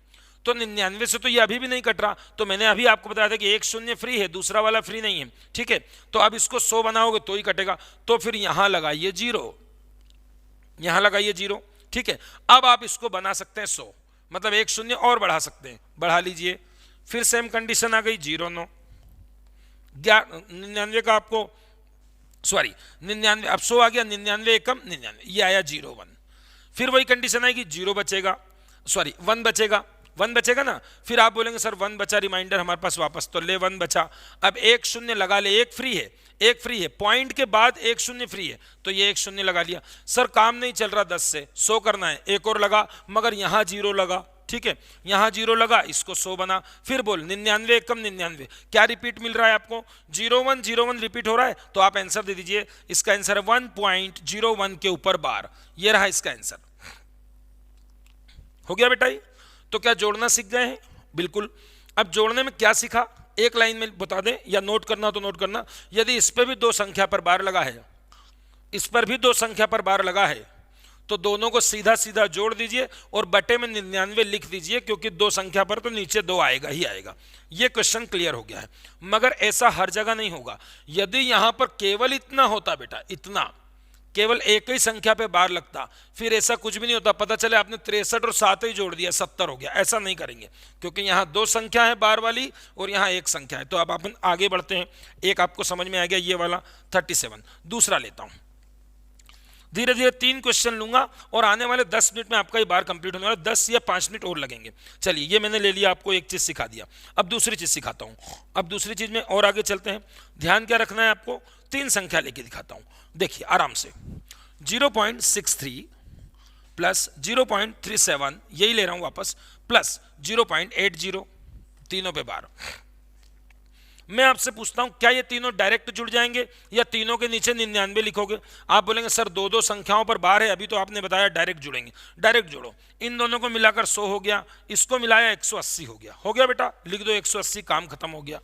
तो 99 से तो ये अभी भी नहीं कट रहा। तो मैंने अभी आपको बताया था कि एक शून्य फ्री है, दूसरा वाला फ्री नहीं है, ठीक है। तो अब इसको 100 बनाओगे तो ही कटेगा, तो फिर यहां लगाइए 0, यहां लगाइए 0, ठीक है। अब आप इसको बना सकते हैं 100, मतलब एक शून्य और बढ़ा सकते हैं, बढ़ा लीजिए। फिर सेम कंडीशन आ गई, 0 9 99 का आपको, सॉरी 99, अब 100 आ गया, 99 एकम 99, ये आया 0 1। फिर वही कंडीशन आएगी, 0 बचेगा, सॉरी 1 बचेगा, 1 बचेगा ना। फिर आप बोलेंगे सर 1 बचा रिमाइंडर हमारे पास वापस, तो ले 1 बचा। अब एक शून्य लगा ले, एक फ्री है, एक फ्री है, पॉइंट के बाद एक शून्य फ्री है, तो ये एक शून्य लगा लिया। सर काम नहीं चल रहा 10 से, 100 करना है, एक और लगा, मगर यहां 0 लगा, ठीक है, यहां 0 लगा, इसको 100 बना। फिर बोल 99 एकम 99, क्या रिपीट मिल रहा है आपको, 01 रिपीट हो रहा है, तो आप आंसर दे दीजिए। इसका आंसर है 1.01 के ऊपर बार, ये रहा इसका आंसर। हो गया बेटा ये। तो क्या जोड़ना सीख गए हैं? बिल्कुल। अब जोड़ने में क्या सीखा, एक लाइन में बता दें, या नोट करना तो नोट करना। यदि इस पर भी 2 संख्या पर बार लगा है, इस पर भी 2 संख्या पर बार लगा है, तो दोनों को सीधा सीधा जोड़ दीजिए और बटे में 99 लिख दीजिए, क्योंकि 2 संख्या पर तो नीचे 2 आएगा ही आएगा। ये क्वेश्चन क्लियर हो गया है। मगर ऐसा हर जगह नहीं होगा। यदि यहां पर केवल इतना होता बेटा, इतना, केवल एक ही संख्या पे बार लगता, फिर ऐसा कुछ भी नहीं होता, पता चले आपने 63 और 7 ही जोड़ दिया, 70 हो गया। ऐसा नहीं करेंगे, क्योंकि यहां 2 संख्या है बार वाली और यहां एक संख्या है। तो अब अपन आगे बढ़ते हैं। एक आपको समझ में आ गया, ये वाला 37। दूसरा लेता हूं, धीरे धीरे 3 क्वेश्चन लूंगा और आने वाले 10 मिनट में आपका ये बार कंप्लीट होने वाला, 10 या 5 मिनट और लगेंगे। चलिए, ये मैंने ले लिया, आपको एक चीज सिखा दिया। अब दूसरी चीज सिखाता हूं। अब दूसरी चीज में और आगे चलते हैं। ध्यान क्या रखना है आपको, 3 संख्या लेके दिखाता हूं, देखिए आराम से। 0.63 प्लस 0.37, यही ले रहा हूं वापस, प्लस 0.80, तीनों पे बार। मैं आपसे पूछता हूं, क्या ये तीनों डायरेक्ट जुड़ जाएंगे या तीनों के नीचे 99 लिखोगे? आप बोलेंगे सर 2 संख्याओं पर बार है, अभी तो आपने बताया डायरेक्ट जुड़ेंगे। डायरेक्ट जोड़ो, इन दोनों को मिलाकर 100 हो गया, इसको मिलाया 180 हो गया। हो गया बेटा, लिख दो 180, काम खत्म हो गया।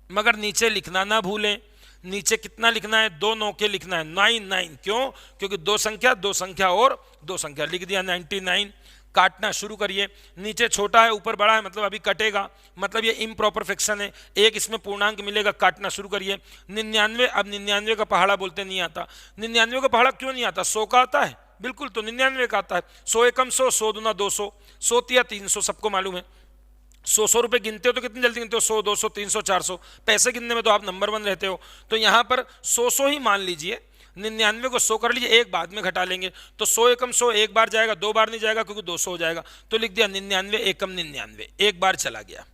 मगर नीचे लिखना ना भूलें, नीचे कितना लिखना है, 2 9 के लिखना है, 99। क्यों? क्योंकि 2 संख्या 2 संख्या और 2 संख्या, लिख दिया 99। काटना शुरू करिए, नीचे छोटा है ऊपर बड़ा है, मतलब अभी कटेगा, मतलब ये इम्प्रॉपर फ्रैक्शन है, एक इसमें पूर्णांक मिलेगा। काटना शुरू करिए। 99, अब 99 का पहाड़ा बोलते नहीं आता। 99 का पहाड़ा क्यों नहीं आता? 100 का आता है, बिल्कुल, तो 99 का आता है। 100 एकम 100, 100 दूना 200, 100 तिया 300, सबको मालूम है। 100 रुपए गिनते हो तो कितनी जल्दी गिनते हो, 100 200 300 400, पैसे गिनने में तो आप नंबर 1 रहते हो। तो यहां पर 100 ही मान लीजिए, 99 को 100 कर लीजिए, एक बाद में घटा लेंगे, तो 100 एकम 100 एक बार जाएगा, 2 बार नहीं जाएगा, क्योंकि 200 हो जाएगा। तो लिख दिया 99 एकम 99, एक बार चला गया।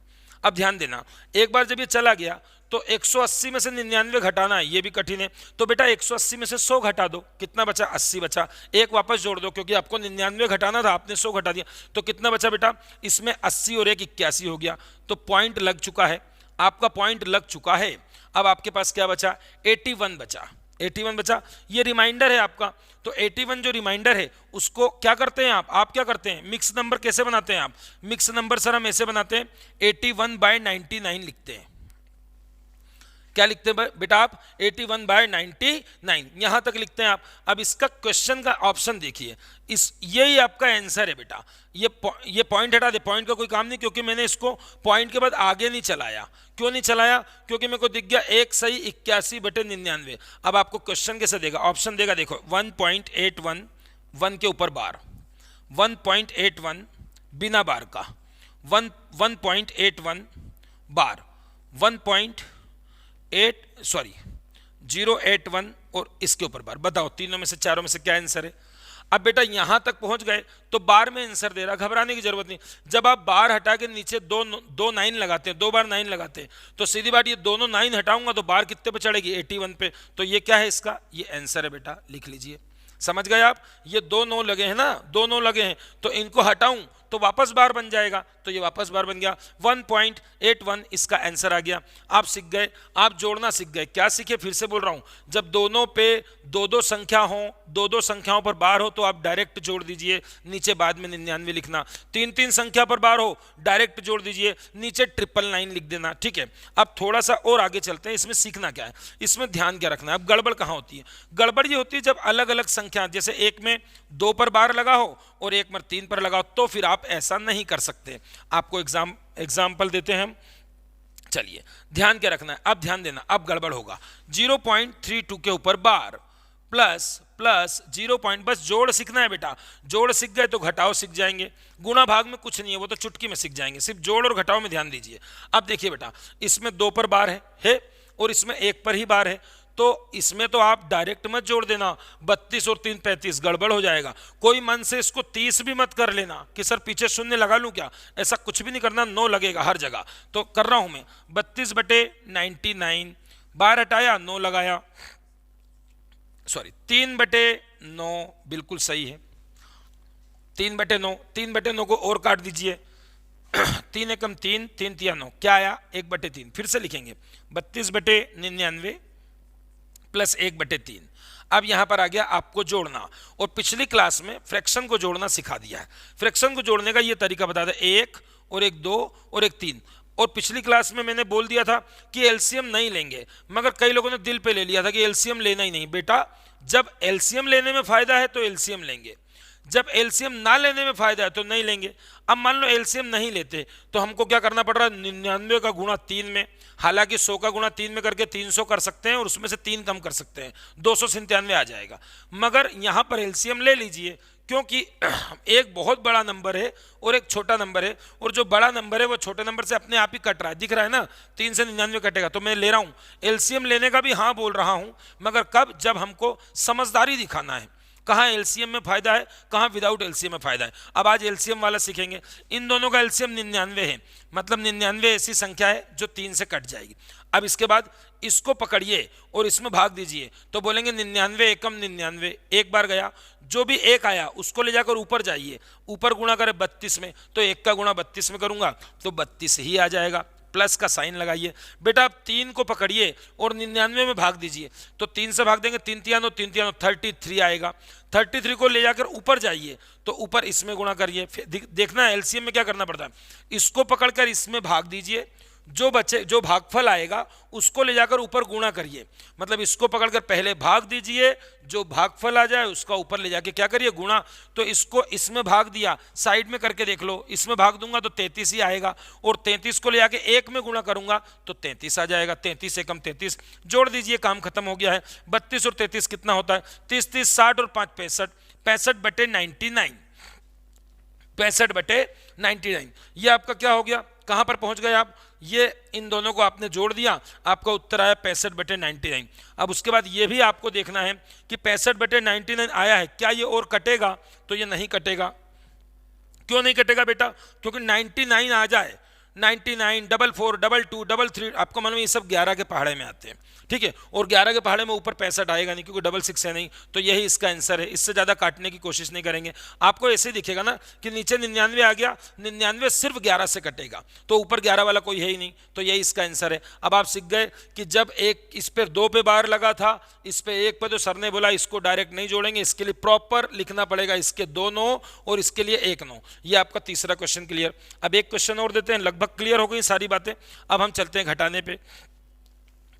अब ध्यान देना, एक बार जब ये चला गया तो 180 में से 99 घटाना है, ये भी कठिन है। तो बेटा 180 में से 100 घटा दो, कितना बचा? 80 बचा। एक वापस जोड़ दो, क्योंकि आपको 99 घटाना था, आपने 100 घटा दिया, तो कितना बचा बेटा? इसमें 80 और 1 81 हो गया। तो पॉइंट लग चुका है, आपका पॉइंट लग चुका है। अब आपके पास क्या बचा? 81 बचा। 81 बचा, ये रिमाइंडर है आपका। तो 81 जो रिमाइंडर है उसको क्या करते हैं आप क्या करते हैं? मिक्स नंबर कैसे बनाते हैं आप? मिक्स नंबर सर हम ऐसे बनाते हैं, 81/99 लिखते हैं। क्या लिखते हैं बेटा आप? 81/99, यहां तक लिखते हैं आप। अब इसका क्वेश्चन का ऑप्शन देखिए, यही आपका आंसर है बेटा। ये पॉइंट हटा दे, पॉइंट का कोई काम नहीं, क्योंकि मैंने इसको पॉइंट के बाद आगे नहीं चलाया। क्यों नहीं चलाया? क्योंकि मेरे को दिख गया 1 सही 81/99। अब आपको क्वेश्चन कैसे देगा? ऑप्शन देगा, देखो 1.81, 1 के ऊपर बार, 1.81 बिना बार का, 1.81 बार, 0.81 और इसके ऊपर बार। बताओ तीनों में से, चारों में से क्या आंसर है? अब बेटा यहां तक पहुंच गए तो बार में आंसर दे रहा, घबराने की जरूरत नहीं। जब आप बार हटा के नीचे दो 9 लगाते हैं, 2 बार 9 लगाते हैं, तो सीधी बात, ये दोनों 9 हटाऊंगा तो बार कितने पे चढ़ेगी? 81 पे। तो ये क्या है? इसका ये आंसर है बेटा, लिख लीजिए। समझ गए आप? ये 2 9 लगे हैं ना, 2 9 लगे हैं, तो इनको हटाऊं तो वापस बार बन जाएगा, तो ये वापस बार बन गया। 1.81 इसका आंसर आ गया। आप सीख गए, आप जोड़ना सीख गए। क्या सीखे? फिर से बोल रहा हूं, जब दोनों पे 2 संख्या हो, 2 संख्याओं पर बार हो, तो आप डायरेक्ट जोड़ दीजिए, नीचे बाद में 99 लिखना। 3 संख्या पर बार हो, डायरेक्ट जोड़ दीजिए, नीचे 999 लिख देना। ठीक है, अब थोड़ा सा और आगे चलते हैं। इसमें सीखना क्या है, इसमें ध्यान क्या रखना है? अब गड़बड़ कहां होती है? गड़बड़ ये होती है जब अलग अलग संख्या, जैसे एक में 2 पर बार लगा हो और एक में 3 पर लगा हो, तो फिर आप ऐसा नहीं कर सकते। आपको एग्जाम्पल देते हैं हम। चलिए ध्यान क्या रखना है, अब ध्यान देना, अब गड़बड़ होगा। 0.32 के ऊपर बार प्लस 0 पॉइंट, बस जोड़ सीखना है बेटा। जोड़ सीख गए तो घटाओ सीख जाएंगे। गुणा भाग में कुछ नहीं है, वो तो चुटकी में सीख जाएंगे। सिर्फ जोड़ और घटाओ में ध्यान दीजिए। अब देखिए बेटा, इसमें 2 पर बार है और इसमें 1 पर ही बार है, तो इसमें तो आप डायरेक्ट मत जोड़ देना। 32 और 3 35, गड़बड़ हो जाएगा। कोई मन से इसको 30 भी मत कर लेना कि सर पीछे शून्य लगा लूं क्या, ऐसा कुछ भी नहीं करना। 9 लगेगा हर जगह, तो कर रहा हूं मैं। 32/99, बार हटाया 9 लगाया, सॉरी 3/9 बिल्कुल सही है। 3/9 को और काट दीजिए। 3 एकम 3, 3 तिया 9, क्या आया? 1/3। फिर से लिखेंगे 32/99 प्लस 1/3। अब यहां पर आ गया आपको जोड़ना, और पिछली क्लास में फ्रैक्शन को जोड़ना सिखा दिया है। फ्रैक्शन को जोड़ने का ये तरीका बता दिया, 1 और 1 2 और 1 3। और पिछली क्लास में मैंने बोल दिया था कि एलसीएम नहीं लेंगे, मगर कई लोगों ने दिल पे ले लिया था कि एलसीएम लेना ही नहीं। बेटा जब एलसीएम लेने में फायदा है तो एलसीएम लेंगे, जब एलसीएम ना लेने में फायदा है तो नहीं लेंगे। अब मान लो एलसीएम नहीं लेते तो हमको क्या करना पड़ रहा है? 99 का गुणा 3 में, हालांकि 100 का गुणा 3 में करके 300 कर सकते हैं और उसमें से 3 कम कर सकते हैं, 297 आ जाएगा। मगर यहां पर एलसीएम ले लीजिए, क्योंकि एक बहुत बड़ा नंबर है और एक छोटा नंबर है, और जो बड़ा नंबर है वो छोटे नंबर से अपने आप ही कट रहा है, दिख रहा है ना, 3 से 99 कटेगा, तो मैं ले रहा हूं। एलसीएम लेने का भी हाँ बोल रहा हूं, मगर कब? जब हमको समझदारी दिखाना है, कहाँ एलसीएम में फायदा है, कहाँ विदाउट एलसीएम में फायदा है। अब आज एलसीएम वाला सीखेंगे। इन दोनों का एलसीएम 99 है, मतलब 99 ऐसी संख्या है जो 3 से कट जाएगी। अब इसके बाद इसको पकड़िए और इसमें भाग दीजिए, तो बोलेंगे 99 एकम 99, एक बार गया, जो भी 1 आया उसको ले जाकर ऊपर जाइए, ऊपर गुणा करें 32 में, तो 1 का गुणा 32 में करूंगा तो 32 ही आ जाएगा। प्लस का साइन लगाइए। बेटा आप 3 को पकड़िए और 99 में भाग दीजिए, तो 3 से भाग देंगे, 3 तिया 9, 3 तिया 9, 33 आएगा। 33 को ले जाकर ऊपर जाइए, तो ऊपर इसमें गुणा करिए। फिर देखना एलसीएम में क्या करना पड़ता है, इसको पकड़कर इसमें भाग दीजिए, जो भागफल आएगा उसको ले जाकर ऊपर गुणा करिए। मतलब इसको पकड़कर पहले भाग दीजिए, जो भागफल आ जाए उसका ऊपर ले जाके क्या करिए? गुणा। तो इसको इसमें भाग दिया, साइड में करके देख लो, इसमें भाग दूंगा तो 33 ही आएगा, और 33 को ले जाके 1 में गुणा करूंगा तो 33 आ जाएगा। 33 एकम 33, जोड़ दीजिए, काम खत्म हो गया है। 32 और 33 कितना होता है? 30 30 60 और 5 65, 65/99, 65/99। ये आपका क्या हो गया? कहां पर पहुंच गए आप? ये इन दोनों को आपने जोड़ दिया, आपका उत्तर आया 65/99। अब उसके बाद ये भी आपको देखना है कि 65/99 आया है, क्या ये और कटेगा? तो ये नहीं कटेगा। क्यों नहीं कटेगा बेटा? क्योंकि 99 आ जाए, 99, 44, 22, 33, आपको मालूम ये सब 11 के पहाड़े में आते हैं, ठीक है। और 11 के पहाड़े में ऊपर 65 आएगा नहीं, क्योंकि 66 है नहीं, तो यही इसका आंसर है। इससे ज़्यादा काटने की कोशिश नहीं करेंगे। आपको ऐसे दिखेगा ना कि नीचे 99 आ गया, 99 सिर्फ 11 से कटेगा, तो ऊपर 11 वाला कोई है ही नहीं, तो यही इसका आंसर है। अब आप सीख गए कि जब एक इस पर 2 पे बार लगा था, इस पे 1 पे, तो सर ने बोला इसको डायरेक्ट नहीं जोड़ेंगे, इसके लिए प्रॉपर लिखना पड़ेगा, इसके 2 नो और इसके लिए 1 नो। ये आपका तीसरा क्वेश्चन क्लियर। अब एक क्वेश्चन और देते हैं, लगभग क्लियर हो गई सारी बातें। अब हम चलते हैं घटाने पे,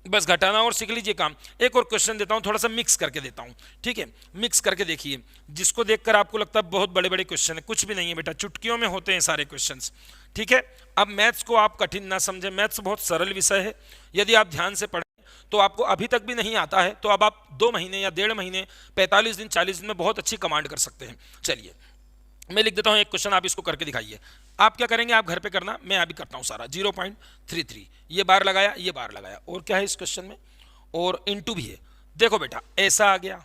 बस घटाना और सीख लीजिए काम। एक और क्वेश्चन देता हूं, थोड़ा सा मिक्स करके देता हूं, ठीक है। मिक्स करके देखिए, जिसको देखकर आपको लगता है बहुत बड़े बड़े क्वेश्चन है, कुछ भी नहीं है बेटा, चुटकियों में होते हैं सारे क्वेश्चंस, ठीक है। अब मैथ्स को आप कठिन ना समझें, मैथ्स बहुत सरल विषय है। यदि आप ध्यान से पढ़ें तो आपको अभी तक भी नहीं आता है, तो अब आप 2 महीने या 1.5 महीने, 45 दिन, 40 दिन में बहुत अच्छी कमांड कर सकते हैं। चलिए मैं लिख देता हूं एक क्वेश्चन, आप इसको करके दिखाइए। आप क्या करेंगे, आप घर पे करना, मैं अभी करता हूं सारा। 0.33, ये बार लगाया, ये बार लगाया, और क्या है इस क्वेश्चन में, और इनटू भी है। देखो बेटा ऐसा आ गया,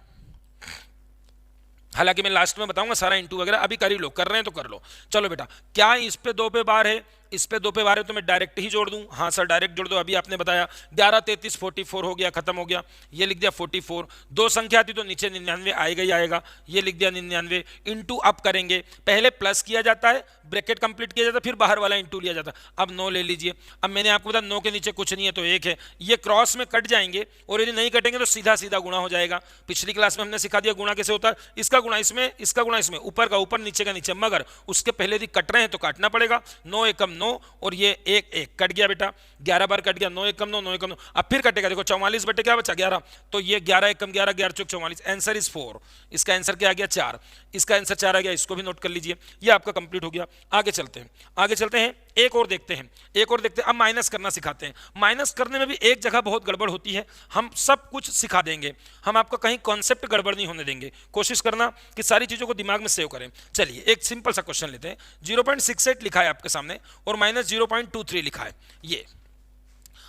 हालांकि मैं लास्ट में बताऊंगा सारा इंटू वगैरह, अभी कर ही लो, कर रहे हैं तो कर लो। चलो बेटा, क्या इस पे 2 पे बार है, इस पे 2 पे बार है, तो मैं डायरेक्ट ही जोड़ दूं? हाँ सर डायरेक्ट जोड़ दो। अभी आपने बताया 11, 33, 44 हो गया, खत्म हो गया। ये लिख दिया 44, 2 संख्या थी तो नीचे 99 आएगा ही आएगा, ये लिख दिया 99। इंटू अब करेंगे, पहले प्लस किया जाता है, ब्रैकेट कंप्लीट किया जाता है, फिर बाहर वाला इंटू लिया जाता है। अब 9 ले लीजिए। अब मैंने आपको बताया 9 के नीचे कुछ नहीं है तो 1 है, ये क्रॉस में कट जाएंगे, और यदि नहीं कटेंगे तो सीधा सीधा गुणा हो जाएगा। पिछली क्लास में हमने सिखा दिया गुणा कैसे होता है, इसका गुणा इसमें, इसका गुणा इसमें, ऊपर का ऊपर, नीचे का नीचे, मगर उसके पहले यदि कट रहे हैं तो काटना पड़ेगा। 9 एकम 9, और ये 1 1 कट गया बेटा, 11 बार कट गया, 9 एकम 9, 9 एकम 9, अब फिर कटेगा। देखो 44 बटे क्या बचा, 11, तो ये 11 एकम 11, 11 चौक 44, आंसर इज 4। इसका आंसर क्या आ गया, 4। इसका आंसर 4 आ गया, इसको भी नोट कर लीजिए। ये आपका कंप्लीट हो गया। आगे चलते हैं, आगे चलते हैं, एक और देखते हैं, एक और देखते हैं। अब माइनस करना सिखाते हैं। माइनस करने में भी एक जगह बहुत गड़बड़ होती है, हम सब कुछ सिखा देंगे, हम आपका कहीं कॉन्सेप्ट गड़बड़ नहीं होने देंगे। कोशिश करना कि सारी चीजों को दिमाग में सेव करें। चलिए एक सिंपल सा क्वेश्चन लेते हैं। 0.68 लिखा है आपके सामने और माइनस 0.23 लिखा है। ये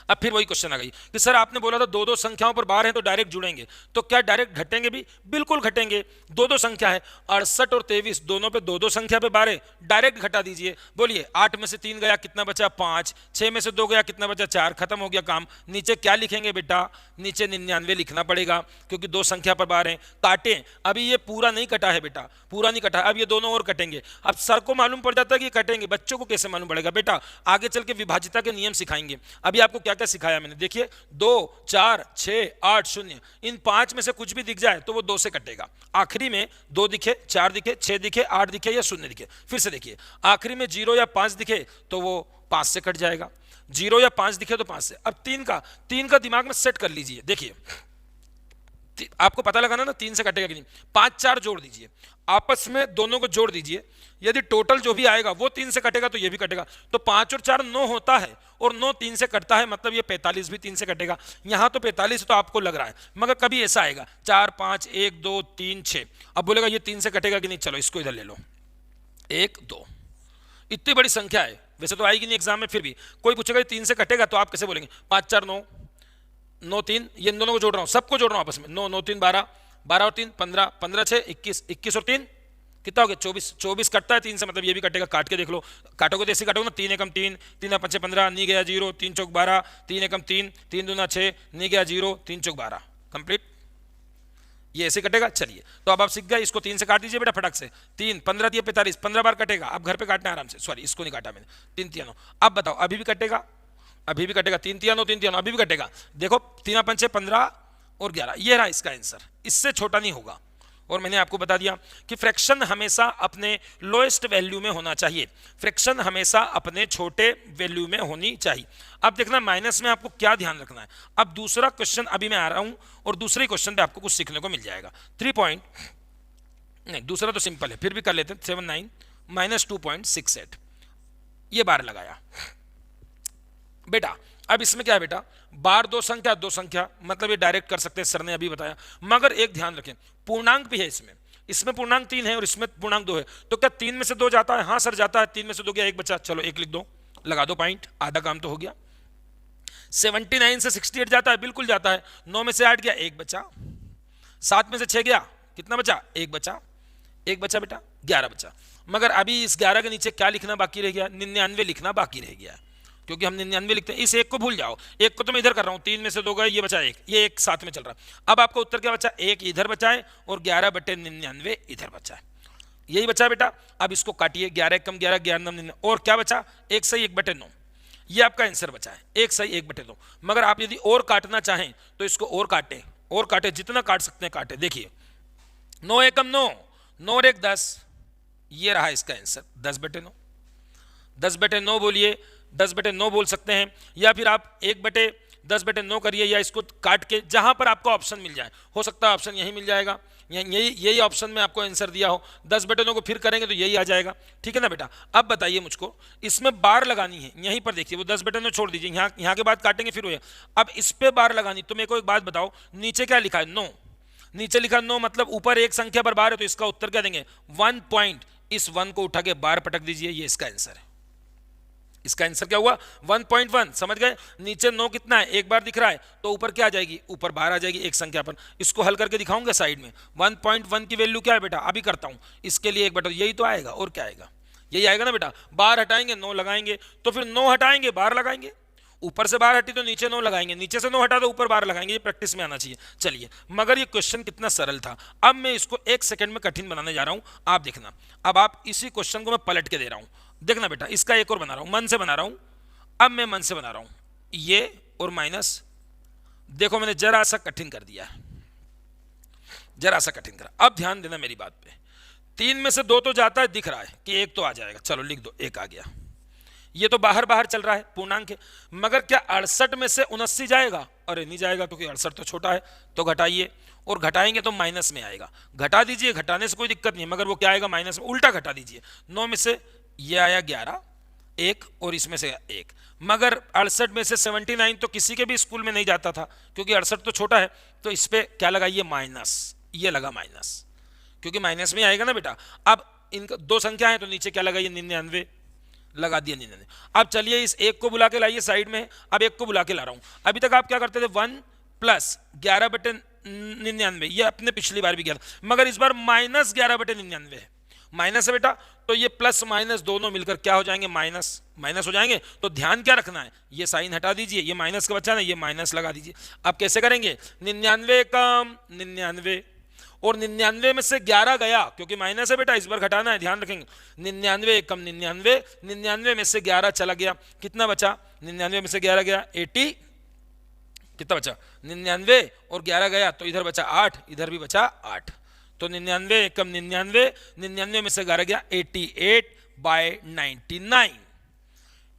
अब फिर वही क्वेश्चन आ गई कि सर आपने बोला था 2 2 संख्याओं पर बार है तो डायरेक्ट जुड़ेंगे, तो क्या डायरेक्ट घटेंगे भी? बिल्कुल घटेंगे। 2 2 संख्या है, 68 और 23 दोनों पे 2 2 संख्या पे बार है, डायरेक्ट घटा दीजिए। बोलिए 8 में से 3 गया, कितना बचा, 5, 6 में से 2 गया, कितना बचा, 4, खत्म हो गया काम। नीचे क्या लिखेंगे बेटा, नीचे 99 लिखना पड़ेगा, क्योंकि 2 संख्या पर बार है। काटें, अभी ये पूरा नहीं कटा है बेटा, पूरा नहीं कटा है, अब ये दोनों और कटेंगे। अब सर को मालूम पड़ जाता है कि कटेंगे, बच्चों को कैसे मालूम पड़ेगा बेटा? आगे चल के विभाजिता के नियम सिखाएंगे। अभी आपको क्या क्या सिखाया मैंने, देखिए 2 4 6 8 0, इन 5 में से कुछ भी दिख जाए तो वो 2 से कटेगा। आखिरी में 2 दिखे, 4 दिखे, 6 दिखे, 8 दिखे या 0 दिखे, फिर से देखिए आखिरी में 0 या 5 दिखे तो वो 5 से कट जाएगा। 0 या 5 दिखे तो 5 से। अब 3 का दिमाग में सेट कर लीजिए। देखिए आपको पता लगाना ना 3 से कटेगा कि नहीं। 5 4 जोड़ दीजिए, आपस में दोनों को जोड़ दीजिए, यदि टोटल जो भी आएगा वो 3 से कटेगा तो ये भी कटेगा। तो 5 और 4 9 होता है, और 9 3 से कटता है, मतलब ये 45 भी 3 से कटेगा। यहां तो 45 तो आपको लग रहा है, मगर कभी ऐसा आएगा 4 5 1 2 3 6, अब बोलेगा ये 3 से कटेगा कि नहीं, चलो इसको इधर ले लो, 1 2, इतनी बड़ी संख्या है, वैसे तो आएगी नहीं एग्जाम में, फिर भी कोई पूछेगा 3 से कटेगा तो आप कैसे बोलेंगे? 5 4 9, 9 3, ये इन दोनों को जोड़ रहा हूं, सबको जोड़ रहा हूं आपस में। 9 9 3 12, 12 और 3 15, 15 6 21, 21 और 3 कितना हो गया, 24। 24 कटता है 3 से, मतलब ये भी कटेगा। काट के देख लो, काटोगे तो ऐसे काटोगे ना, 3 एकम 3, 3 5 15, नहीं गया 0, 3 चौक 12, 3 एकम 3, 3 दूना 6, नहीं गया 0, 3 चौक 12, कंप्लीट। ये ऐसे कटेगा। चलिए तो अब आप सीख गए, इसको 3 से काट दीजिए बेटा फटक से। 3 15 दिए 45, 15 बार कटेगा। अब घर पे काटना है आराम से, सॉरी इसको नहीं काटा मैंने। 3 3 9, अब बताओ अभी भी कटेगा, अभी भी कटेगा। 3 3 9, 3 3 9, अभी भी कटेगा। देखो 3 5 15 और 11, ये रहा इसका आंसर, इससे छोटा नहीं होगा। और मैंने आपको बता दिया कि फ्रैक्शन हमेशा अपने लोएस्ट वैल्यू में होना चाहिए, फ्रैक्शन हमेशा अपने छोटे वैल्यू में होनी चाहिए। अब देखना माइनस में आपको क्या ध्यान रखना है। अब दूसरा क्वेश्चन अभी मैं आ रहा हूं, और दूसरे क्वेश्चन पे आपको कुछ सीखने को मिल जाएगा। 3 पॉइंट नहीं, दूसरा तो सिंपल है, फिर भी कर लेते हैं। 79 माइनस 2.68, ये बार लगाया बेटा। अब इसमें क्या है बेटा, बार 2 संख्या 2 संख्या, मतलब ये डायरेक्ट कर सकते हैं, सर ने अभी बताया। मगर एक ध्यान रखें, पूर्णांक भी है इसमें पूर्णांक 3 है और इसमें पूर्णांक 2 है, तो क्या 3 में से 2 जाता है? हाँ सर जाता है। 3 में से 2 गया, 1 बचा, चलो 1 लिख दो, लगा दो पॉइंट, आधा काम तो हो गया। 79 से 68 जाता है, बिल्कुल जाता है। 9 में से 8 गया, 1 बचा। 7 में से 6 गया, कितना बचा, 1 बचा। 1 बचा बेटा, 11 बचा। मगर अभी इस 11 के नीचे क्या लिखना बाकी रह गया, 99 लिखना बाकी रह गया। क्योंकि हम 99 लिखते हैं। इस एक को भूल जाओ, एक को तो मैं इधर कर रहा हूँ, 3 में से 2 गए, ये बचा एक, ये एक साथ में चल रहा है। अब आपका उत्तर क्या बचा, एक इधर बचा है और 11/99 इधर बचा है, यही बचा बेटा। अब इसको काटिए, 11 कम 11, 11 99, और क्या बचा, 1 सही 1/9, ये आपका आंसर बचा है, 1 सही 1/2। मगर आप यदि और काटना चाहें तो इसको और काटे, जितना काट सकते हैं काटे। देखिए 9 एकम 9, 9 और 1 10, ये रहा इसका आंसर 10/9। 10/9 बोलिए, 10/9 बोल सकते हैं, या फिर आप 1/10/9 करिए, या इसको काट के जहां पर आपको ऑप्शन मिल जाए, हो सकता है ऑप्शन यही मिल जाएगा, यही ऑप्शन में आपको आंसर दिया हो, 10/9 को फिर करेंगे तो यही आ जाएगा, ठीक है ना बेटा। अब बताइए मुझको, इसमें बार लगानी है, यहीं पर देखिए, वो 10/9 छोड़ दीजिए, यहाँ के बाद काटेंगे फिर वो। अब इस पे बार लगानी, तो मेरे को एक बात बताओ, नीचे क्या लिखा है, 9, नीचे लिखा 9, मतलब ऊपर एक संख्या पर बार है, तो इसका उत्तर क्या देंगे, 1 पॉइंट, इस 1 को उठा के बार पटक दीजिए, ये इसका आंसर है। इसका आंसर क्या हुआ, 1.1, समझ गए। नीचे 9 कितना है, एक बार दिख रहा है, तो ऊपर क्या आ जाएगी, ऊपर बाहर आ जाएगी एक संख्या पर। इसको हल करके दिखाऊंगा साइड में। 1.1 की वैल्यू क्या है बेटा, अभी करता हूं, इसके लिए 1/, यही तो आएगा, और क्या आएगा, यही आएगा ना बेटा। बाहर हटाएंगे 9 लगाएंगे, तो फिर 9 हटाएंगे बाहर लगाएंगे, ऊपर से बाहर हटी तो नीचे 9 लगाएंगे, नीचे से 9 हटा तो ऊपर बाहर लगाएंगे, ये प्रैक्टिस में आना चाहिए। चलिए, मगर ये क्वेश्चन कितना सरल था। अब मैं इसको 1 सेकंड में कठिन बनाने जा रहा हूं, आप देखना। अब आप इसी क्वेश्चन को मैं पलट के दे रहा हूं, देखना बेटा। इसका एक और बना रहा हूं, मन से बना रहा हूं, अब मैं मन से बना रहा हूं, ये और माइनस, देखो मैंने जरा सा कठिन कर दिया, जरा सा कठिन करा। अब ध्यान देना मेरी बात पे, 3 में से 2 तो जाता है, दिख रहा है कि 1 तो आ जाएगा, चलो लिख दो, 1 आ गया। ये तो बाहर बाहर चल रहा है, पूर्णांक है, मगर क्या 68 में से 79 जाएगा, अरे नहीं जाएगा, क्योंकि 68 तो छोटा है, तो घटाइए, और घटाएंगे तो माइनस में आएगा, घटा दीजिए, घटाने से कोई दिक्कत नहीं, मगर वो क्या आएगा, माइनस में, उल्टा घटा दीजिए। 9 में से ये आया 11, 1, और इसमें से 1, मगर 68 में से 79 तो किसी के भी स्कूल में नहीं जाता था, क्योंकि 68 तो छोटा है, तो इस पर क्या लगाइए, माइनस, ये लगा माइनस, क्योंकि माइनस में आएगा ना बेटा। अब इनका 2 संख्या है, तो नीचे क्या लगाइए, 99, लगा दिया 99। अब चलिए इस 1 को बुला के लाइए साइड में, अब 1 को बुला के ला रहा हूं। अभी तक आप क्या करते थे, 1 + 11/99, ये अपने पिछली बार भी किया था, मगर इस बार -11/99 है, माइनस है बेटा, तो ये प्लस माइनस दोनों मिलकर क्या हो जाएंगे, माइनस माइनस हो जाएंगे। तो ध्यान क्या रखना है, ये साइन हटा दीजिए, ये माइनस का बचा ना, ये माइनस लगा दीजिए। अब कैसे करेंगे, 99 कम 99, और 99 में से 11 गया, क्योंकि माइनस है बेटा, इस बार घटाना है, ध्यान रखेंगे। 99 कम 99, 99 में से 11 चला गया, कितना बचा, 99 में से 11 गया 80, कितना बचा, 99, और 11 गया तो इधर बचा 8, इधर भी बचा 8, तो 99 कम 99, 99 में से 11 गया 88/99,